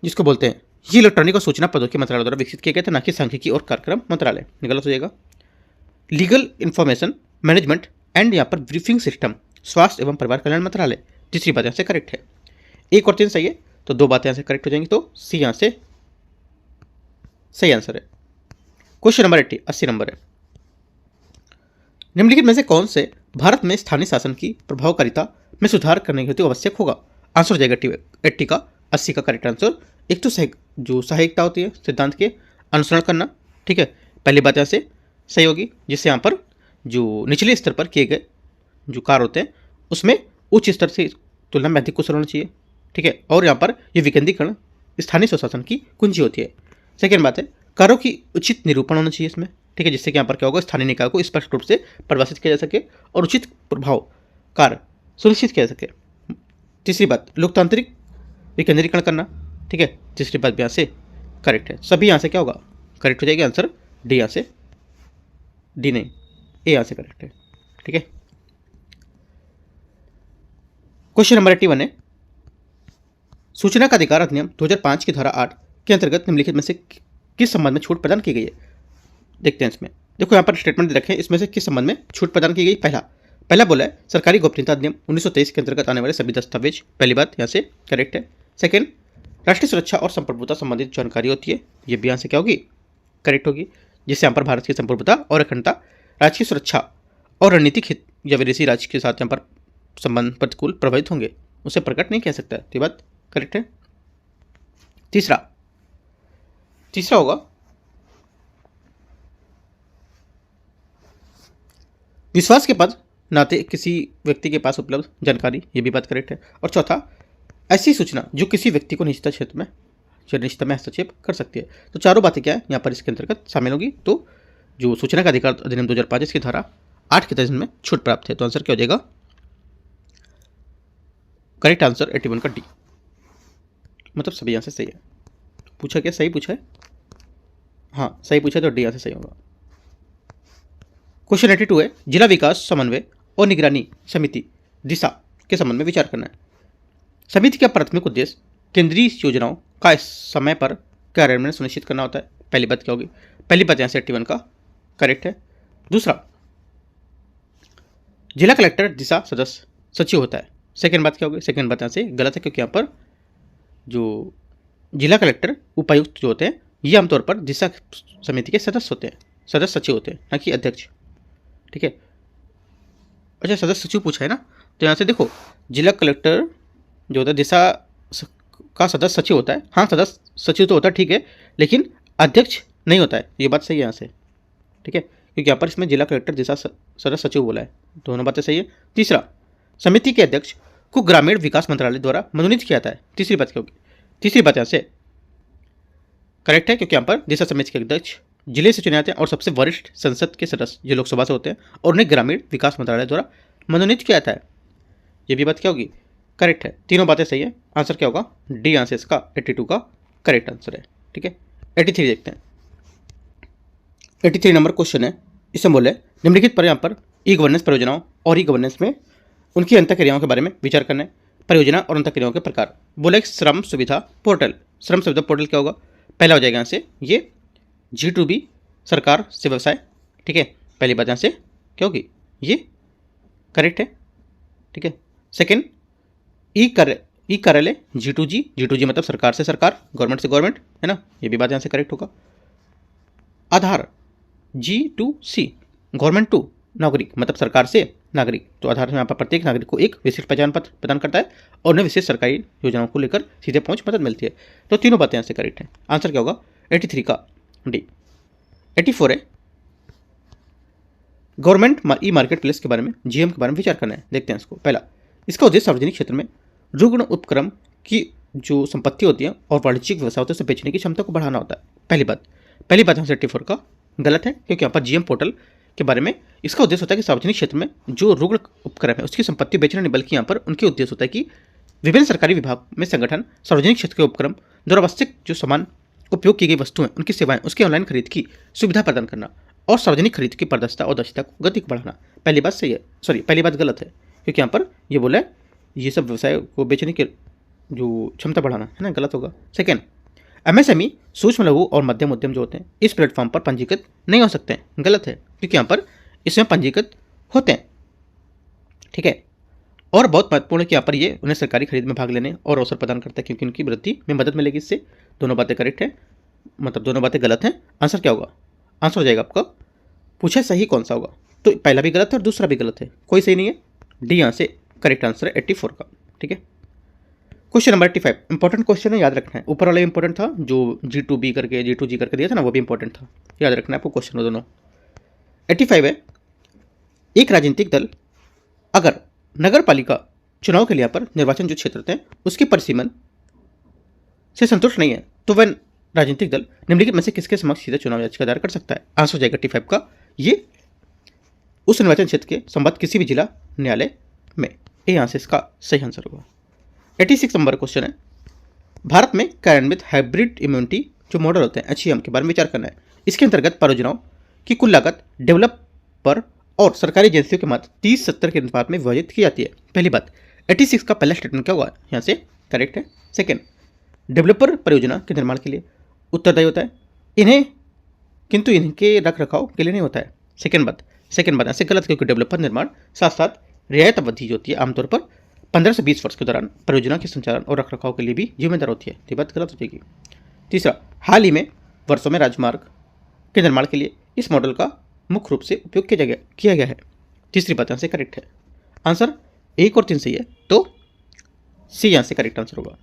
जिसको बोलते हैं ये इलेक्ट्रॉनिक और सूचना प्रौद्योगिकी मंत्रालय द्वारा विकसित किए गए थे, ना कि सांख्यिकी और कार्यक्रम मंत्रालय। गलत हो जाएगा। लीगल इंफॉर्मेशन मैनेजमेंट एंड यहाँ पर ब्रीफिंग सिस्टम स्वास्थ्य एवं परिवार कल्याण मंत्रालय। तीसरी बात यहाँ से करेक्ट है। 1 और 3 सही है तो 2 बातें यहाँ से करेक्ट हो जाएंगी, तो सी यहाँ से सही आंसर है। क्वेश्चन नंबर 80 नंबर है, निम्नलिखित में से कौन से भारत में स्थानीय शासन की प्रभावकारिता में सुधार करने के हेतु आवश्यक होगा? आंसर हो जाएगा 80 का 80 का करेक्ट आंसर। एक तो जो सहायकता होती है सिद्धांत के अनुसरण करना, ठीक है, पहली बात यहाँ से सही होगी, जिससे यहाँ पर जो निचले स्तर पर किए गए जो कार्य होते हैं उसमें उच्च स्तर से तुलना में अधिक कुशल होना चाहिए, ठीक है, और यहाँ पर ये विकेंद्रीकरण स्थानीय स्वशासन की कुंजी होती है। सेकेंड बात है कार्यों की उचित निरूपण होना चाहिए इसमें, ठीक है, जिससे कि यहाँ पर क्या होगा स्थानीय निकाय को स्पष्ट रूप से परिभाषित किया जा सके और उचित प्रभाव कार्य सुनिश्चित किया जा सके। तीसरी बात लोकतांत्रिक विकेंद्रीकरण करना, ठीक है, तीसरी बात भी यहाँ से करेक्ट है। सभी यहाँ से क्या होगा करेक्ट हो जाएगा आंसर डी, यहाँ से डी नहीं ए यहाँ से करेक्ट है, ठीक है। क्वेश्चन नंबर 81 है सूचना का अधिकार अधिनियम 2005 की धारा 8 के अंतर्गत निम्नलिखित में से किस संबंध में छूट प्रदान की गई है। देखते हैं इसमें, देखो यहाँ पर स्टेटमेंट दे रखे हैं, इसमें से किस संबंध में छूट प्रदान की गई। पहला बोला है सरकारी गोपनीयता अधिनियम 1923 के अंतर्गत आने वाले सभी दस्तावेज, पहली बात यहाँ से करेक्ट है। सेकेंड राष्ट्रीय सुरक्षा और संप्रभुता संबंधित जानकारी होती है, ये भी यहाँ से क्या होगी करेक्ट होगी, जिससे यहाँ पर भारत की संप्रभुता और अखंडता राष्ट्रीय सुरक्षा और रणनीतिक हित या विदेशी राज्य के साथ यहाँ पर संबंध प्रतिकूल प्रभावित होंगे उसे प्रकट नहीं कह सकता, तो ये बात करेक्ट है। तीसरा होगा विश्वास के पद नाते किसी व्यक्ति के पास उपलब्ध जानकारी, ये भी बात करेक्ट है। और चौथा ऐसी सूचना जो किसी व्यक्ति को निश्चित क्षेत्र में हस्तक्षेप कर सकती है। तो चारों बातें क्या है यहाँ पर इसके अंतर्गत शामिल होगी। तो जो सूचना का अधिकार अधिनियम 2005 इसकी धारा 8 के तहत में छूट प्राप्त है, तो आंसर क्या हो जाएगा करेक्ट आंसर 81 का डी, मतलब सभी यहाँ से सही है। पूछा क्या सही पूछा है, हाँ सही पूछा तो डी यहाँ से सही होगा। क्वेश्चन 82 है जिला विकास समन्वय और निगरानी समिति दिशा के संबंध में विचार करना है। समिति का प्राथमिक उद्देश्य केंद्रीय योजनाओं का समय पर कार्यान्वयन सुनिश्चित करना होता है, पहली बात क्या होगी, पहली बात यहाँ से 81 का करेक्ट है। दूसरा जिला कलेक्टर दिशा सदस्य सचिव होता है, सेकेंड बात क्या होगी, सेकेंड बात यहाँ से गलत है, क्योंकि यहाँ पर जो जिला कलेक्टर उपायुक्त जो होते हैं ये आमतौर पर दिशा समिति के सदस्य होते हैं, सदस्य सचिव होते हैं, ना कि अध्यक्ष, ठीक है। अच्छा सदस्य सचिव पूछा है ना, तो यहाँ से देखो जिला कलेक्टर जो होता है दिशा का सदस्य सचिव होता है, हाँ सदस्य सचिव तो होता है ठीक है, लेकिन अध्यक्ष नहीं होता है, ये बात सही है यहाँ से, ठीक है, क्योंकि यहाँ पर इसमें जिला कलेक्टर दिशा सदस्य सचिव बोला है, दोनों बातें सही है। तीसरा समिति के अध्यक्ष को ग्रामीण विकास मंत्रालय द्वारा मनोनीत किया जाता है, तीसरी बात क्या होगी, तीसरी बात यहाँ से करेक्ट है, क्योंकि यहाँ पर दिशा समिति के अध्यक्ष जिले से चुने जाते हैं और सबसे वरिष्ठ संसद के सदस्य जो लोकसभा से होते हैं और उन्हें ग्रामीण विकास मंत्रालय द्वारा मनोनीत किया जाता है, ये भी बात क्या होगी करेक्ट है। तीनों बातें सही है, आंसर क्या होगा डी आंसर इसका 82 का करेक्ट आंसर है, ठीक है। 83 देखते हैं, 83 नंबर क्वेश्चन है, इसमें बोले निम्नलिखित पर यहाँ पर ई गवर्नेंस परियोजनाओं और ई गवर्नेंस में उनकी अंतःक्रियाओं के बारे में विचार करना है। परियोजना और अंतःक्रियाओं के प्रकार, बोले श्रम सुविधा पोर्टल, श्रम सुविधा पोर्टल क्या होगा, पहला हो जाएगा यहाँ से ये G2B सरकार से व्यवसाय, ठीक है, पहली बात यहाँ से क्या होगी ये करेक्ट है, ठीक है। सेकंड ई कार्यालय G2G मतलब सरकार से सरकार, गवर्नमेंट से गवर्नमेंट, है ना, ये भी बात यहाँ से करेक्ट होगा। आधार G2C गवर्नमेंट टू नागरिक मतलब सरकार से नागरिक, तो आधार में यहाँ पर प्रत्येक नागरिक को एक विशिष्ट पहचान पत्र प्रदान करता है और उन्हें विशेष सरकारी योजनाओं को लेकर सीधे पहुंच मदद मिलती है, तो तीनों बातें यहाँ से करेक्ट है, आंसर क्या होगा 83 का डी। 84 है गवर्नमेंट ई मार्केट प्लेस के बारे में GM के बारे में विचार करना है, देखते हैं इसको। पहला इसका उद्देश्य सार्वजनिक क्षेत्र में रुग्ण उपक्रम की जो संपत्ति होती है और वाणिज्यिक व्यवसाय होता है उसे बेचने की क्षमता को बढ़ाना होता है, पहली बात यहाँ से 84 का गलत है, क्योंकि यहाँ पर GM पोर्टल के बारे में इसका उद्देश्य होता है कि सार्वजनिक क्षेत्र में जो रुग्ण उपक्रम है उसकी संपत्ति बेचना नहीं, बल्कि यहाँ पर उनके उद्देश्य होता है कि विभिन्न सरकारी विभाग में संगठन सार्वजनिक क्षेत्र के उपक्रम द्वारा आवश्यक जो सामान उपयोग की गई वस्तुएं उनकी सेवाएं उसकी ऑनलाइन खरीद की सुविधा प्रदान करना और सार्वजनिक खरीद की पारदर्शिता और दक्षता को गति बढ़ाना। पहली बात सही है, सॉरी पहली बात गलत है, क्योंकि यहाँ पर ये बोला है ये सब व्यवसाय को बेचने की जो क्षमता बढ़ाना है ना, गलत होगा। सेकेंड MSME सूक्ष्म लघु और मध्यम उद्यम जो होते हैं इस प्लेटफॉर्म पर पंजीकृत नहीं हो सकते हैं, गलत है, क्योंकि यहाँ पर इसमें पंजीकृत होते हैं, ठीक है। और बहुत महत्वपूर्ण है कि यहाँ पर ये उन्हें सरकारी खरीद में भाग लेने और अवसर प्रदान करता है, क्योंकि उनकी वृद्धि में मदद मिलेगी इससे। दोनों बातें करेक्ट है, मतलब दोनों बातें गलत हैं, आंसर क्या होगा, आंसर हो जाएगा आपका पूछा सही कौन सा होगा, तो पहला भी गलत है और दूसरा भी गलत है, कोई सही नहीं है, डी यहाँ से करेक्ट आंसर है 84 का, ठीक है। क्वेश्चन नंबर 85 इंपॉर्टेंट क्वेश्चन है, याद रखना है। ऊपर वाला इंपॉर्टेंट था, जो G2B करके G2G करके दिया था ना, वो भी इंपॉर्टेंट था, याद रखना है आपको क्वेश्चन दोनों। 85 है, एक राजनीतिक दल अगर नगर पालिका चुनाव के लिए यहाँ पर निर्वाचन जो क्षेत्र थे उसके परिसीमन से संतुष्ट नहीं है तो वह राजनीतिक दल निम्नलिखित में से किसके समक्ष सीधा चुनाव याचिका दायर कर सकता है। आंसर हो जाएगा 85 का, ये उस निर्वाचन क्षेत्र के संबद्ध किसी भी जिला न्यायालय में। ये यहाँ से इसका सही आंसर होगा। 86 नंबर क्वेश्चन है, भारत में कार्यान्वित हाइब्रिड इम्यूनिटी जो मॉडल होते हैं HEM के बारे में विचार करना है। इसके अंतर्गत परियोजनाओं की कुल लागत डेवलपर और सरकारी एजेंसियों के मध्य 30-70 के अनुपात में विभाजित की जाती है। पहली बात, 86 का पहला स्टेटमेंट क्या होगा, यहाँ से करेक्ट है। सेकेंड, डेवलपर परियोजना के निर्माण के लिए उत्तरदायी होता है, इन्हें किंतु इनके रख रखाव के लिए नहीं होता है। सेकेंड बात ऐसे गलत, क्योंकि डेवलपर निर्माण साथ साथ रियायत अवधि जो होती है आमतौर पर 15 से 20 वर्ष के दौरान परियोजना के संचालन और रख रखाव के लिए भी जिम्मेदार होती है, ये बात गलत हो जाएगी। तीसरा, हाल ही में वर्षों में राजमार्ग के निर्माण के लिए इस मॉडल का मुख्य रूप से उपयोग किया गया है। तीसरी बात यहाँ से करेक्ट है। आंसर 1 और 3 सही है, तो सी यहाँ से करेक्ट आंसर होगा।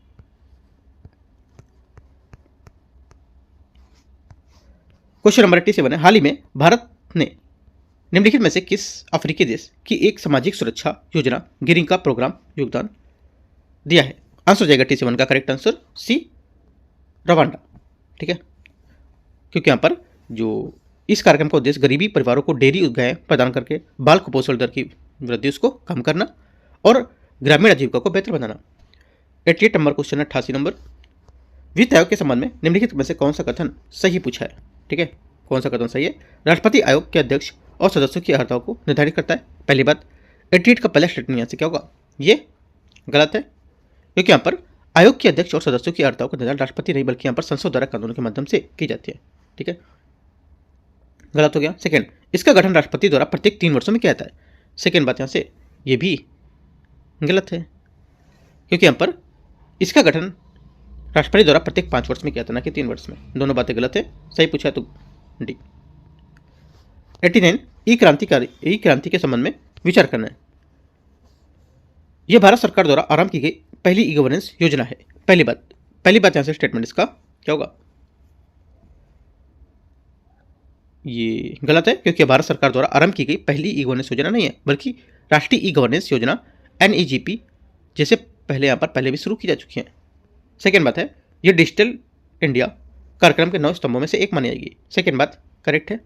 क्वेश्चन नंबर 87 है, हाल ही में भारत ने निम्नलिखित में से किस अफ्रीकी देश की एक सामाजिक सुरक्षा योजना गिरिंग का प्रोग्राम योगदान दिया है। आंसर हो जाएगा 87 का करेक्ट आंसर सी, रवांडा। ठीक है, क्योंकि यहाँ पर जो इस कार्यक्रम का उद्देश्य गरीबी परिवारों को डेयरी गायें प्रदान करके बाल कुपोषण दर की वृद्धि उसको कम करना और ग्रामीण आजीविका को बेहतर बनाना। 88 नंबर क्वेश्चन है, 88 नंबर, वित्त आयोग के संबंध में निम्नलिखित में से कौन सा कथन सही पूछा है। ठीक है, कौन सा कथन सही है। राष्ट्रपति आयोग के अध्यक्ष और सदस्यों की अर्हताओं को निर्धारित करता है। पहली बात, 88 का पहला स्टेटमेंट यहाँ से क्या होगा, ये गलत है, क्योंकि यहाँ पर आयोग के अध्यक्ष और सदस्यों की अर्हताओं का निर्धारण राष्ट्रपति नहीं बल्कि यहाँ पर संसद द्वारा कानून के माध्यम से की जाती है। ठीक है, गलत हो गया। सेकंड, इसका गठन राष्ट्रपति द्वारा प्रत्येक 3 वर्षों में किया जाता है। सेकंड बात यहाँ से ये भी गलत है, क्योंकि यहाँ पर इसका गठन राष्ट्रपति द्वारा प्रत्येक 5 वर्ष में किया था, ना कि 3 वर्ष में। दोनों बातें गलत है, सही पूछा है तो डी। 89, ई क्रांति के संबंध में विचार करना है। यह भारत सरकार द्वारा आरंभ की गई पहली ई गवर्नेंस योजना है। पहली बात यहां से स्टेटमेंट इसका क्या होगा, ये गलत है, क्योंकि भारत सरकार द्वारा आरंभ की गई पहली ई गवर्नेंस योजना नहीं है, बल्कि राष्ट्रीय ई गवर्नेंस योजना NEGP जैसे पहले भी शुरू की जा चुकी है। सेकेंड बात है, यह डिजिटल इंडिया कार्यक्रम के 9 स्तंभों में से एक मानी जाएगी। सेकेंड बात करेक्ट है।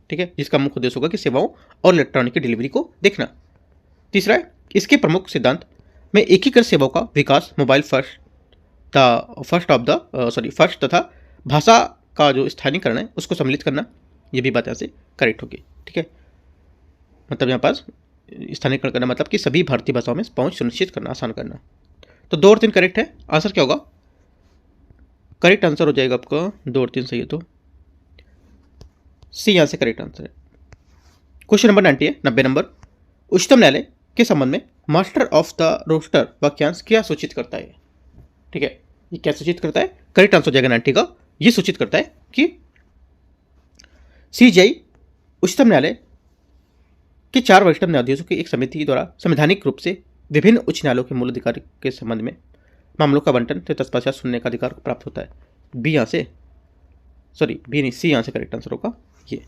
ठीक है, जिसका मुख्य उद्देश्य होगा कि सेवाओं और इलेक्ट्रॉनिक डिलीवरी को देखना। तीसरा है, इसके प्रमुख सिद्धांत में एकीकृत सेवाओं का विकास, मोबाइल फर्स्ट तथा भाषा का जो स्थानीयकरण है उसको सम्मिलित करना, ये भी बात यहाँ से करेक्ट होगी। ठीक है, मतलब यहाँ पास स्थानीयकरण करना मतलब कि सभी भारतीय भाषाओं में पहुंच सुनिश्चित करना, आसान करना। तो 2 और 3 करेक्ट है। आंसर क्या होगा, करेक्ट आंसर हो जाएगा आपका 2 और 3 सही है, तो सी यहाँ से करेक्ट आंसर है। क्वेश्चन नंबर 90 है, 90 नंबर, उच्चतम न्यायालय के संबंध में मास्टर ऑफ द रोस्टर वाक्यांश क्या सूचित करता है। ठीक है, ये क्या सूचित करता है, करेक्ट आंसर हो जाएगा 90 का। ये सूचित करता है कि CJI उच्चतम न्यायालय के 4 वरिष्ठ न्यायाधीशों की एक समिति द्वारा संवैधानिक रूप से विभिन्न उच्च न्यायालयों के मूल अधिकार के संबंध में मामलों का आवंटन तथा तत्पश्चात सुनने का अधिकार प्राप्त होता है। बी नहीं, सी यहाँ से करेक्ट आंसर होगा। ये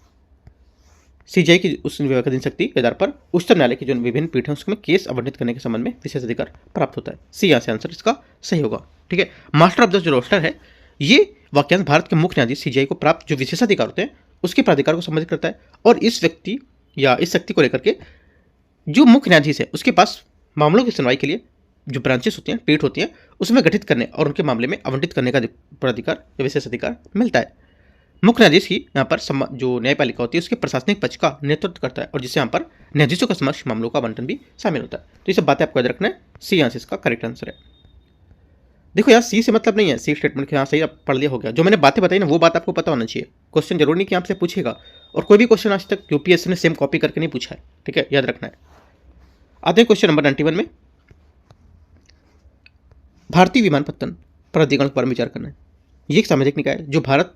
CJI की उस विवेकाधीन शक्ति के आधार पर उच्चतम न्यायालय की जो विभिन्न पीठ है उसमें केस आवंटित करने के संबंध में विशेष अधिकार प्राप्त होता है। सी यहाँ से आंसर इसका सही होगा। ठीक है, मास्टर ऑफ द जो रोस्टर है, ये वाक्यांश भारत के मुख्य न्यायाधीश CJI को प्राप्त जो विशेषाधिकार होते हैं उसके प्राधिकार को संबंधित करता है, और इस व्यक्ति या इस शक्ति को लेकर के जो मुख्य न्यायाधीश है उसके पास मामलों की सुनवाई के लिए जो ब्रांचेस होती हैं, पीठ होती हैं, उसमें गठित करने और उनके मामले में आवंटित करने का प्राधिकार या विशेष अधिकार मिलता है। मुख्य न्यायाधीश ही यहाँ पर जो न्यायपालिका होती है उसके प्रशासनिक पक्ष का नेतृत्व करता है, और जिससे यहाँ पर न्यायाधीशों का समक्ष मामलों का आवंटन भी शामिल होता है। तो ये सब बातें आपको याद रखना है। सी यहाँ से इसका करेक्ट आंसर है। देखो यार, सी से मतलब नहीं है, सी स्टेटमेंट के यहाँ सही आप पढ़ लिया हो गया। जो मैंने बातें बताई ना वो बात आपको पता होना चाहिए। क्वेश्चन जरूरी नहीं कि आपसे पूछेगा, और कोई भी क्वेश्चन आज तक UPSC ने सेम कॉपी करके नहीं पूछा है। ठीक है, याद रखना है। आते हैं क्वेश्चन नंबर 91 में, भारतीय विमानपत्तन प्राधिकरण के बारे में विचार करना है। ये एक सामाजिक निकाय है जो भारत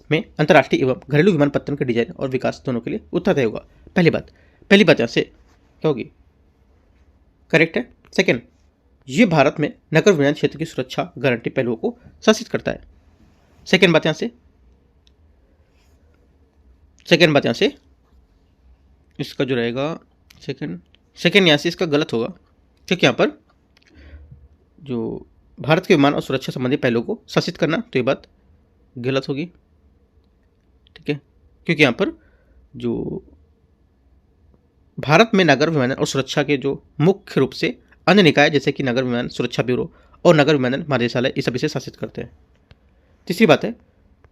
में अंतर्राष्ट्रीय एवं घरेलू विमानपत्तन के डिजाइन और विकास दोनों के लिए उत्तरदायी होगा। पहली बात यहाँ से क्या होगी, करेक्ट है। सेकेंड, ये भारत में नगर विमानन क्षेत्र की सुरक्षा गारंटी पहलुओं को शासित करता है। सेकेंड बात यहाँ से इसका जो रहेगा सेकेंड यहाँ से इसका गलत होगा, क्योंकि यहाँ पर जो भारत के विमान और सुरक्षा संबंधी पहलुओं को शासित करना, तो ये बात गलत होगी। ठीक है, क्योंकि यहाँ पर जो भारत में नगर विमानन और सुरक्षा के जो मुख्य रूप से अन्य निकाय जैसे कि नगर विमानन सुरक्षा ब्यूरो और नगर विमानन महानिदेशालय इस सभी से शासित करते हैं। तीसरी बात है,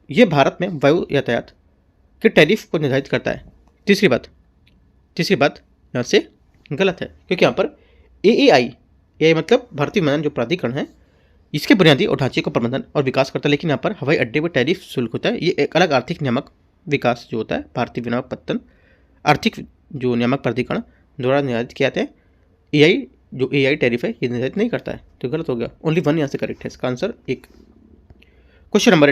ये भारत में वायु यातायात के टैरिफ को निर्धारित करता है। तीसरी बात यहाँ से गलत है, क्योंकि यहाँ पर AAI मतलब भारतीय विमानन जो प्राधिकरण है, इसके बुनियादी और ढांचे को प्रबंधन और विकास करता है, लेकिन यहाँ पर हवाई अड्डे पर टैरिफ शुल्क होता है। ये एक अलग आर्थिक नियामक विकास जो होता है भारतीय विमानन आर्थिक जो नियामक प्राधिकरण द्वारा निर्धारित किया जाते हैं। जो AI टैरिफ है ये निर्धारित नहीं करता है, तो गलत हो गया। ओनली 1 यहाँ से करेक्ट है, इसका आंसर 1। क्वेश्चन नंबर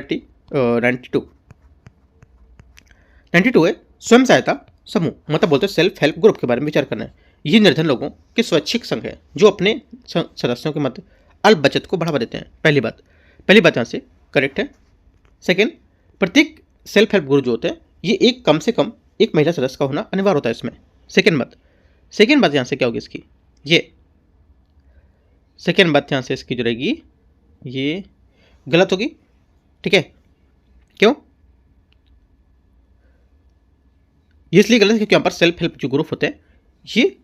92 है स्वयं सहायता समूह, मतलब बोलते हैं सेल्फ हेल्प ग्रुप के बारे में विचार करना है। ये निर्धन लोगों के स्वैच्छिक संघ है जो अपने सदस्यों के मध्य अल्प बचत को बढ़ावा देते हैं। पहली बात यहाँ से करेक्ट है। सेकेंड, प्रत्येक सेल्फ हेल्प ग्रुप जो होते हैं ये कम से कम एक महिला सदस्य का होना अनिवार्य होता है इसमें। सेकेंड बात यहाँ से क्या होगी इसकी, सेकेंड बात यहाँ से इसकी जो रहेगी ये गलत होगी। ठीक है, क्यों? ये इसलिए गलत है क्योंकि यहाँ पर सेल्फ हेल्प जो ग्रुप होते हैं ये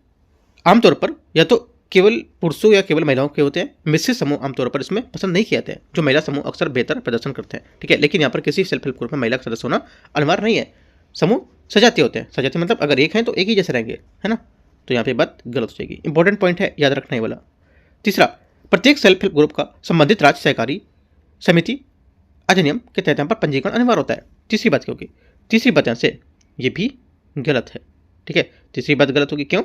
आमतौर पर या तो केवल पुरुषों या केवल महिलाओं के होते हैं। मिश्रित समूह आमतौर पर इसमें पसंद नहीं किए जाते हैं। जो महिला समूह अक्सर बेहतर प्रदर्शन करते हैं। ठीक है, लेकिन यहाँ पर किसी सेल्फ हेल्प ग्रुप में महिला का सदस्य होना अनिवार्य नहीं है। समूह सजातीय होते हैं। सजातीय मतलब अगर एक है तो एक ही जैसे रहेंगे, है ना। तो यहाँ पे बात गलत हो जाएगी। इंपॉर्टेंट पॉइंट है, याद रखना है वाला। तीसरा, प्रत्येक सेल्फ हेल्प ग्रुप का संबंधित राज्य सहकारी समिति अधिनियम के तहत यहाँ पर पंजीकरण अनिवार्य होता है। तीसरी बात क्या होगी? तीसरी बात यहाँ से ये भी गलत है। ठीक है, तीसरी बात गलत होगी। क्यों?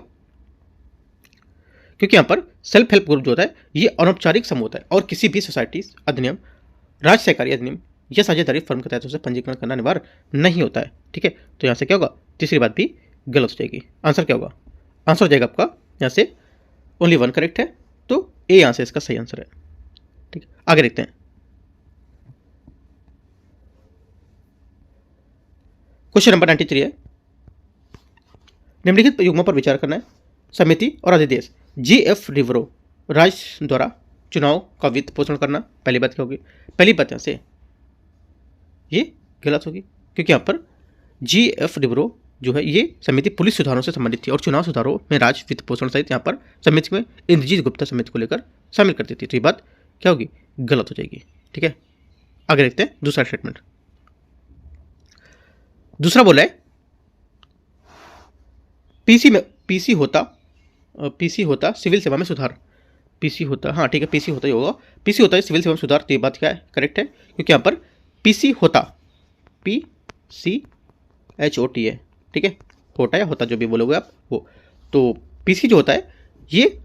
क्योंकि यहाँ पर सेल्फ हेल्प ग्रुप जो होता है ये अनौपचारिक समूह होता है और किसी भी सोसाइटी अधिनियम, राज्य सहकारी अधिनियम या साझेदारी फर्म के तहत उसे पंजीकरण करना अनिवार्य नहीं होता है। ठीक है, तो यहाँ से क्या होगा? तीसरी बात भी गलत हो जाएगी। आंसर क्या होगा? आंसर हो जाएगा आपका यहाँ से ओनली 1 करेक्ट है, तो ए यहाँ से इसका सही आंसर है। ठीक है, आगे देखते हैं। क्वेश्चन नंबर 93 है, निम्नलिखित युग्मों पर विचार करना है। समिति और अधिदेश GF रिवरो राज्य द्वारा चुनाव का वित्त पोषण करना। पहली बात क्या होगी? पहली बात यहाँ से ये गलत होगी क्योंकि यहाँ पर GF रिवरो जो है ये समिति पुलिस सुधारों से संबंधित थी और चुनाव सुधारों में राज्य वित्त पोषण सहित यहाँ पर समिति में इंद्रजीत गुप्ता समिति को लेकर शामिल करती थी। तो ये बात क्या होगी? गलत हो जाएगी। ठीक है, आगे देखते हैं दूसरा स्टेटमेंट। दूसरा बोला है पीसी होता सिविल सेवा में सुधार। पीसी होता, हाँ ठीक है, पीसी होता ही होगा। पीसी होता है सिविल सेवा में सुधार। तो ये बात क्या है? करेक्ट है, क्योंकि यहाँ पर पीसी होता PCHOT है। ठीक है, होता या होता जो भी बोलोगे आप वो। तो पीसी जो होता है ये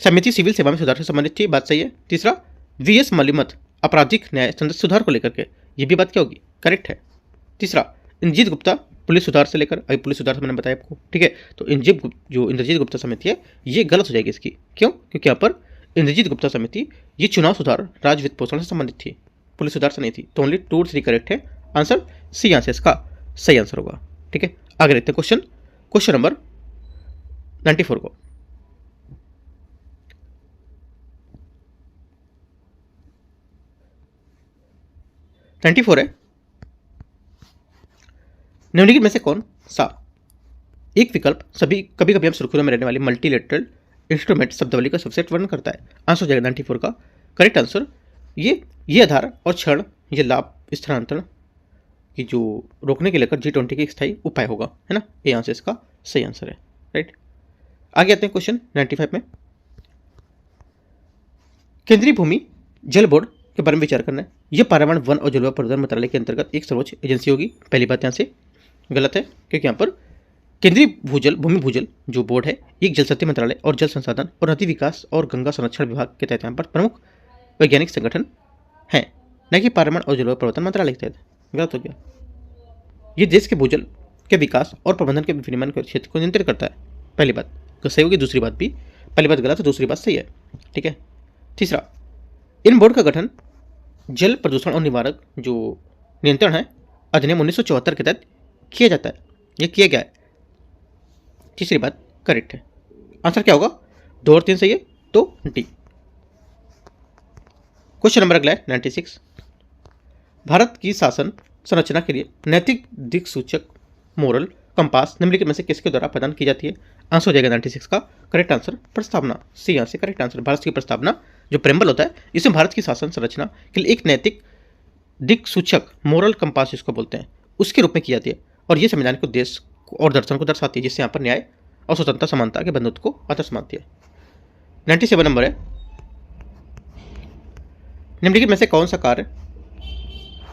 समिति सिविल सेवा में सुधार से संबंधित थी। बात सही है। तीसरा, VS मलिमत आपराधिक न्याय सुधार को लेकर के, ये भी बात क्या होगी? करेक्ट है। तीसरा, इंद्रजीत गुप्ता पुलिस सुधार से लेकर, अभी पुलिस सुधार से मैंने बताया आपको। ठीक है, तो इंद्रजीत गुप्ता समिति है ये गलत हो जाएगी इसकी। क्यों? क्योंकि यहाँ पर इंद्रजीत गुप्ता समिति ये चुनाव सुधार राज्य वित्त पोषण से संबंधित थी, पुलिस सुधार से नहीं थी। तो ओनली 2 और 3 करेक्ट है। आंसर सी यहाँ से इसका सही आंसर होगा। ठीक है, आगे देखते हैं क्वेश्चन नंबर 94 को। है, निम्नलिखित में से कौन सा एक विकल्प कभी कभी हम सुर्खियों में रहने वाली मल्टीलेटरल इंस्ट्रूमेंट शब्दावली का सबसेट वर्णन करता है? आंसर हो जाएगा 94 का करेक्ट आंसर। ये आधार और क्षण, ये लाभ स्थानांतरण की जो रोकने के लेकर G20 की स्थायी उपाय होगा, है ना। ये यहाँ से इसका सही आंसर है। राइट, आगे आते हैं क्वेश्चन 95 में। केंद्रीय भूमि जल बोर्ड के बारे में विचार करना है। यह पर्यावरण, वन और जलवायु परिवर्तन मंत्रालय के अंतर्गत एक सर्वोच्च एजेंसी होगी। पहली बात यहाँ से गलत है क्योंकि यहाँ पर केंद्रीय भूमि भूजल जो बोर्ड है एक जल शक्ति मंत्रालय और जल संसाधन और नदी विकास और गंगा संरक्षण विभाग के तहत यहाँ पर प्रमुख वैज्ञानिक संगठन है, न कि पर्यावरण और जलवायु परिवर्तन मंत्रालय के तहत। गलत हो गया। ये देश के भूजल के विकास और प्रबंधन के विनियमन के क्षेत्र को नियंत्रित करता है। पहली बात सही होगी, दूसरी बात भी, पहली बात गलत है, दूसरी बात सही है। ठीक है। तीसरा, इन बोर्ड का गठन जल प्रदूषण और निवारक जो नियंत्रण है अधिनियम 1974 के तहत किया जाता है, ये किया गया है। तीसरी बात करेक्ट है। आंसर क्या होगा? 2 और 3 सही है, तो डी। क्वेश्चन नंबर अगला है 96। भारत की शासन संरचना के लिए नैतिक दिक्सूचक मोरल कंपास निम्नलिखित में से किसके द्वारा प्रदान की जाती है? आंसर हो जाएगा 96 का करेक्ट आंसर प्रस्तावना, सी यहाँ से करेक्ट आंसर। भारत की प्रस्तावना जो प्रेम्बल होता है, इसमें भारत की शासन संरचना के लिए एक नैतिक दिक्सूचक मोरल कंपास जिसको बोलते हैं, उसके रूप में की जाती है। और ये संविधान के उद्देश्य और दर्शन को दर्शाती है, जिससे यहाँ पर न्याय और स्वतंत्रता समानता के बंधुत्व को आदर्श मानती है। 97 नंबर है, निम्नलिखित में से कौन सा कार्य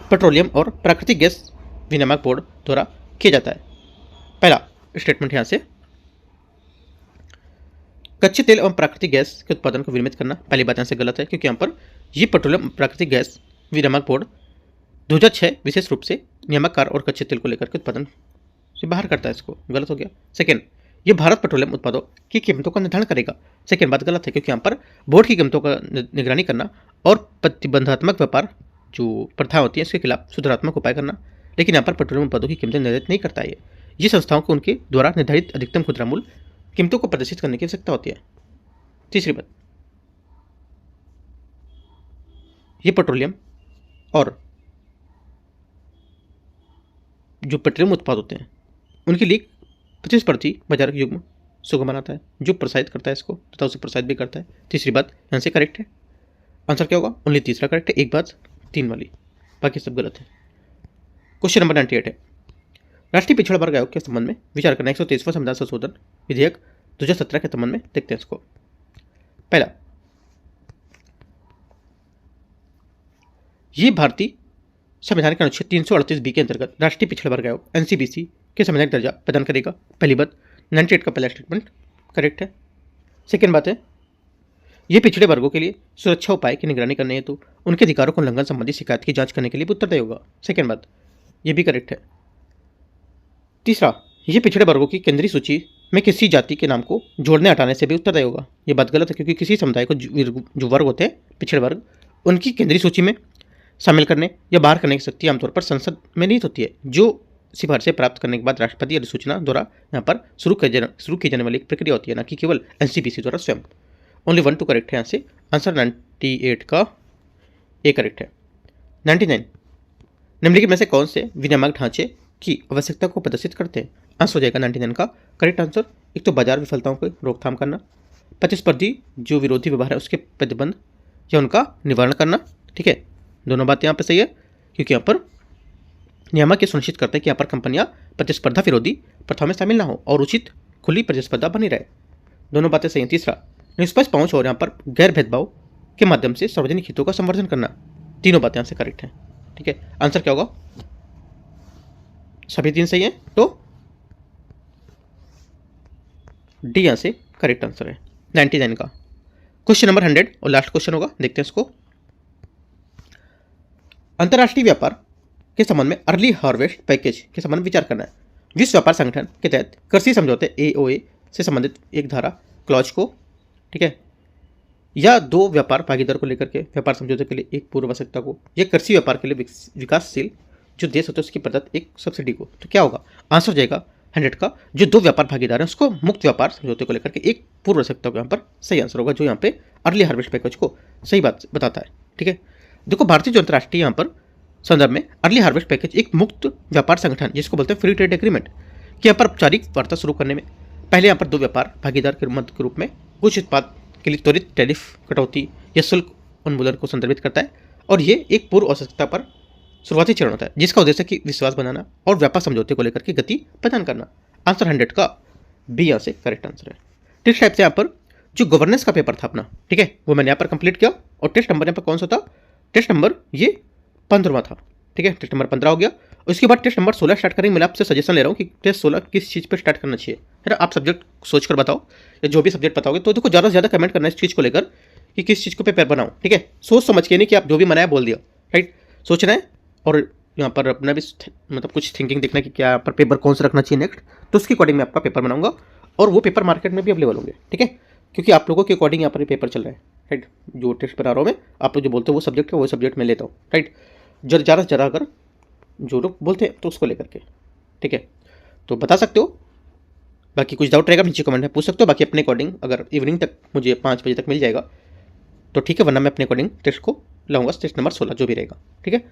पेट्रोलियम और प्राकृतिक गैस विनियामक बोर्ड द्वारा किया जाता है? पहला स्टेटमेंट यहां से, कच्चे तेल एवं प्राकृतिक गैस के उत्पादन को विनियमित करना। पहली बात यहां से गलत है, क्योंकि यहां पर ये पेट्रोलियम प्राकृतिक गैस विनियामक बोर्ड 2006 विशेष रूप से नियामक कार्य और कच्चे तेल को लेकर के उत्पादन से बाहर करता है, इसको गलत हो गया। सेकेंड, ये भारत पेट्रोलियम उत्पादों की कीमतों का निर्धारण करेगा। सेकेंड बात गलत है, क्योंकि यहाँ पर बोर्ड की कीमतों का निगरानी करना और प्रतिबंधात्मक व्यापार जो प्रथा होती है इसके खिलाफ सुधारात्मक उपाय करना, लेकिन यहाँ पर पेट्रोलियम उत्पादों की कीमतें निर्धारित नहीं करता है। ये संस्थाओं को उनके द्वारा निर्धारित अधिकतम खुदरा मूल्य कीमतों को प्रदर्शित करने की आवश्यकता होती है। तीसरी बात, ये पेट्रोलियम और जो पेट्रोलियम उत्पाद होते हैं उनके लिए प्रतिस्पर्धी बाजार युग्म सुगम बनाता है, जो प्रोत्साहित करता है इसको तथा उसे प्रोत्साहित भी करता है। तीसरी बात यहाँ से करेक्ट है। आंसर क्या होगा? ओनली तीसरा करेक्ट है, एक बात 3 वाली, बाकी सब गलत है। क्वेश्चन नंबर 98 है, राष्ट्रीय पिछड़ा वर्ग आयोग के संबंध में विचार करना। 123वां संविधान संशोधन विधेयक 2017 के संबंध में देखते हैं इसको। पहला, ये भारतीय संविधान के अनुच्छेद 338 के अंतर्गत राष्ट्रीय पिछड़ा वर्ग आयोग एनसीबीसी के संवैधानिक दर्जा प्रदान करेगा। पहली बात 98 का पहला स्टेटमेंट करेक्ट है। सेकेंड बात है, ये पिछड़े वर्गों के लिए सुरक्षा उपाय की निगरानी करने हेतु उनके अधिकारों को उल्लंघन संबंधी शिकायत की जांच करने के लिए उत्तरदायी होगा। सेकेंड बात, ये भी करेक्ट है। तीसरा, ये पिछड़े वर्गों की केंद्रीय सूची में किसी जाति के नाम को जोड़ने हटाने से भी उत्तरदायी होगा। ये बात गलत है, क्योंकि किसी समुदाय को जो वर्ग होते हैं पिछड़े वर्ग, उनकी केंद्रीय सूची में शामिल करने या बाहर करने की शक्ति आमतौर पर संसद में नहीं होती है, जो सिफारिशें प्राप्त करने के बाद राष्ट्रपति अधिसूचना द्वारा यहाँ पर शुरू की जाने वाली एक प्रक्रिया होती है, ना कि केवल एनसीबीसी द्वारा स्वयं। ओनली 1 2 करेक्ट है यहाँ से। आंसर 98 का ए करेक्ट है। 99, निम्नलिखित में से कौन से विनियामक ढांचे की आवश्यकता को प्रदर्शित करते हैं? आंसर हो जाएगा 99 का करेक्ट आंसर। एक तो बाजार विफलताओं को रोकथाम करना, प्रतिस्पर्धी जो विरोधी व्यवहार है उसके प्रतिबंध या उनका निवारण करना। ठीक है, दोनों बातें यहाँ पर सही है, क्योंकि यहाँ पर नियामक ये सुनिश्चित करते हैं कि यहाँ पर कंपनियां प्रतिस्पर्धा विरोधी प्रथाओं में शामिल ना हो और उचित खुली प्रतिस्पर्धा बनी रहे। दोनों बातें सही हैं। तीसरा, निष्पक्ष पहुंच और यहाँ पर गैर भेदभाव के माध्यम से सार्वजनिक हितों का संवर्धन करना। तीनों बातें यहाँ से करेक्ट हैं। ठीक है, आंसर क्या होगा? सभी 3 सही हैं, तो डी यहाँ से करेक्ट आंसर है 99 का। क्वेश्चन नंबर 100 और लास्ट क्वेश्चन होगा, देखते हैं इसको। अंतर्राष्ट्रीय व्यापार के संबंध में अर्ली हार्वेस्ट पैकेज के संबंध में विचार करना है। विश्व व्यापार संगठन के तहत कृषि समझौते एओए से संबंधित एक धारा क्लॉज को, ठीक है, या 2 व्यापार भागीदार को लेकर के व्यापार समझौते के लिए एक पूर्व आवश्यकता को, या कृषि व्यापार के लिए विकासशील जो देश होते हैं उसकी प्रदत्त एक सब्सिडी को, तो क्या होगा? आंसर जाएगा 100 का, जो 2 व्यापार भागीदार हैं उसको मुक्त व्यापार समझौते को लेकर के एक पूर्व आवश्यकता को यहाँ पर सही आंसर होगा, जो यहाँ पे अर्ली हार्वेस्ट पैकेज को सही बात बताता है। ठीक है, देखो भारतीय जो अंतर्राष्ट्रीय यहाँ पर संदर्भ में अर्ली हार्वेस्ट पैकेज एक मुक्त व्यापार संगठन जिसको बोलते हैं फ्री ट्रेड एग्रीमेंट की यहाँ पर औपचारिक वार्ता शुरू करने में पहले यहाँ पर 2 व्यापार भागीदार के मध्य के रूप में कुछ उत्पाद के लिए त्वरित टैरिफ कटौती या शुल्क उन्मूलन को संदर्भित करता है, और ये एक पूर्व आवश्यकता पर शुरुआती चरण होता है जिसका उद्देश्य कि विश्वास बनाना और व्यापार समझौते को लेकर के गति प्रदान करना। आंसर 100 का बी यहाँ से करेक्ट आंसर है। टेस्ट टाइप से यहाँ पर जो गवर्नेंस का पेपर था अपना, ठीक है, वो मैंने यहाँ पर कंप्लीट किया, और टेस्ट नंबर यहाँ पर कौन सा था? टेस्ट नंबर ये 15वां था। ठीक है, टेस्ट नंबर 15 हो गया। उसके बाद टेस्ट नंबर 16 स्टार्ट करेंगे। मैं आपसे सजेशन ले रहा हूँ कि टेस्ट 16 किस चीज़ पर स्टार्ट करना चाहिए, है ना? आप सब्जेक्ट सोच कर बताओ, या जो भी सब्जेक्ट बताओगे तो देखो ज़्यादा से ज़्यादा कमेंट करना इस चीज़ को लेकर कि किस चीज़ को पेपर बनाओ। ठीक है, सोच समझ के नहीं कि आप जो भी बनाया बोल दिया, राइट? सोचना है और यहाँ पर अपना भी मतलब कुछ थिंकिंग देखना कि क्या यहाँ पर पेपर कौन सा रखना चाहिए नेक्स्ट, तो उसके अकॉर्डिंग मैं आपका पेपर बनाऊंगा, और वो पेपर मार्केट में भी अवेलेबल होंगे। ठीक है, क्योंकि आप लोगों के अकॉर्डिंग यहाँ पर पेपर चल रहा है, राइट। जो टेस्ट बना रहा हूँ मैं, आप लोग जो बोलते हो वो सब्जेक्ट है, वो सब्जेक्ट मैं लेता हूँ, राइट। ज़्यादा से ज़्यादा अगर जो लोग बोलते हैं तो उसको लेकर के, ठीक है। तो बता सकते हो, बाकी कुछ डाउट रहेगा नीचे कमेंट में पूछ सकते हो। बाकी अपने अकॉर्डिंग अगर इवनिंग तक मुझे 5 बजे तक मिल जाएगा तो ठीक है, वरना मैं अपने अकॉर्डिंग टेस्ट को लाऊंगा, टेस्ट नंबर 16 जो भी रहेगा, ठीक है।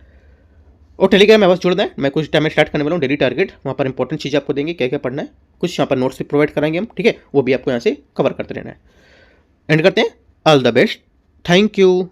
और टेलीग्राम में बस जुड़ना है, मैं कुछ टाइम में स्टार्ट करने वाला हूँ डेली टारगेट। वहाँ पर इंपॉर्टेंट चीज़ आपको देंगे, क्या क्या पढ़ना है, कुछ यहाँ पर नोट्स भी प्रोवाइड कराएंगे हम, ठीक है। वो भी आपको यहाँ से कवर करते रहना है। एंड करते हैं, all the best, thank you.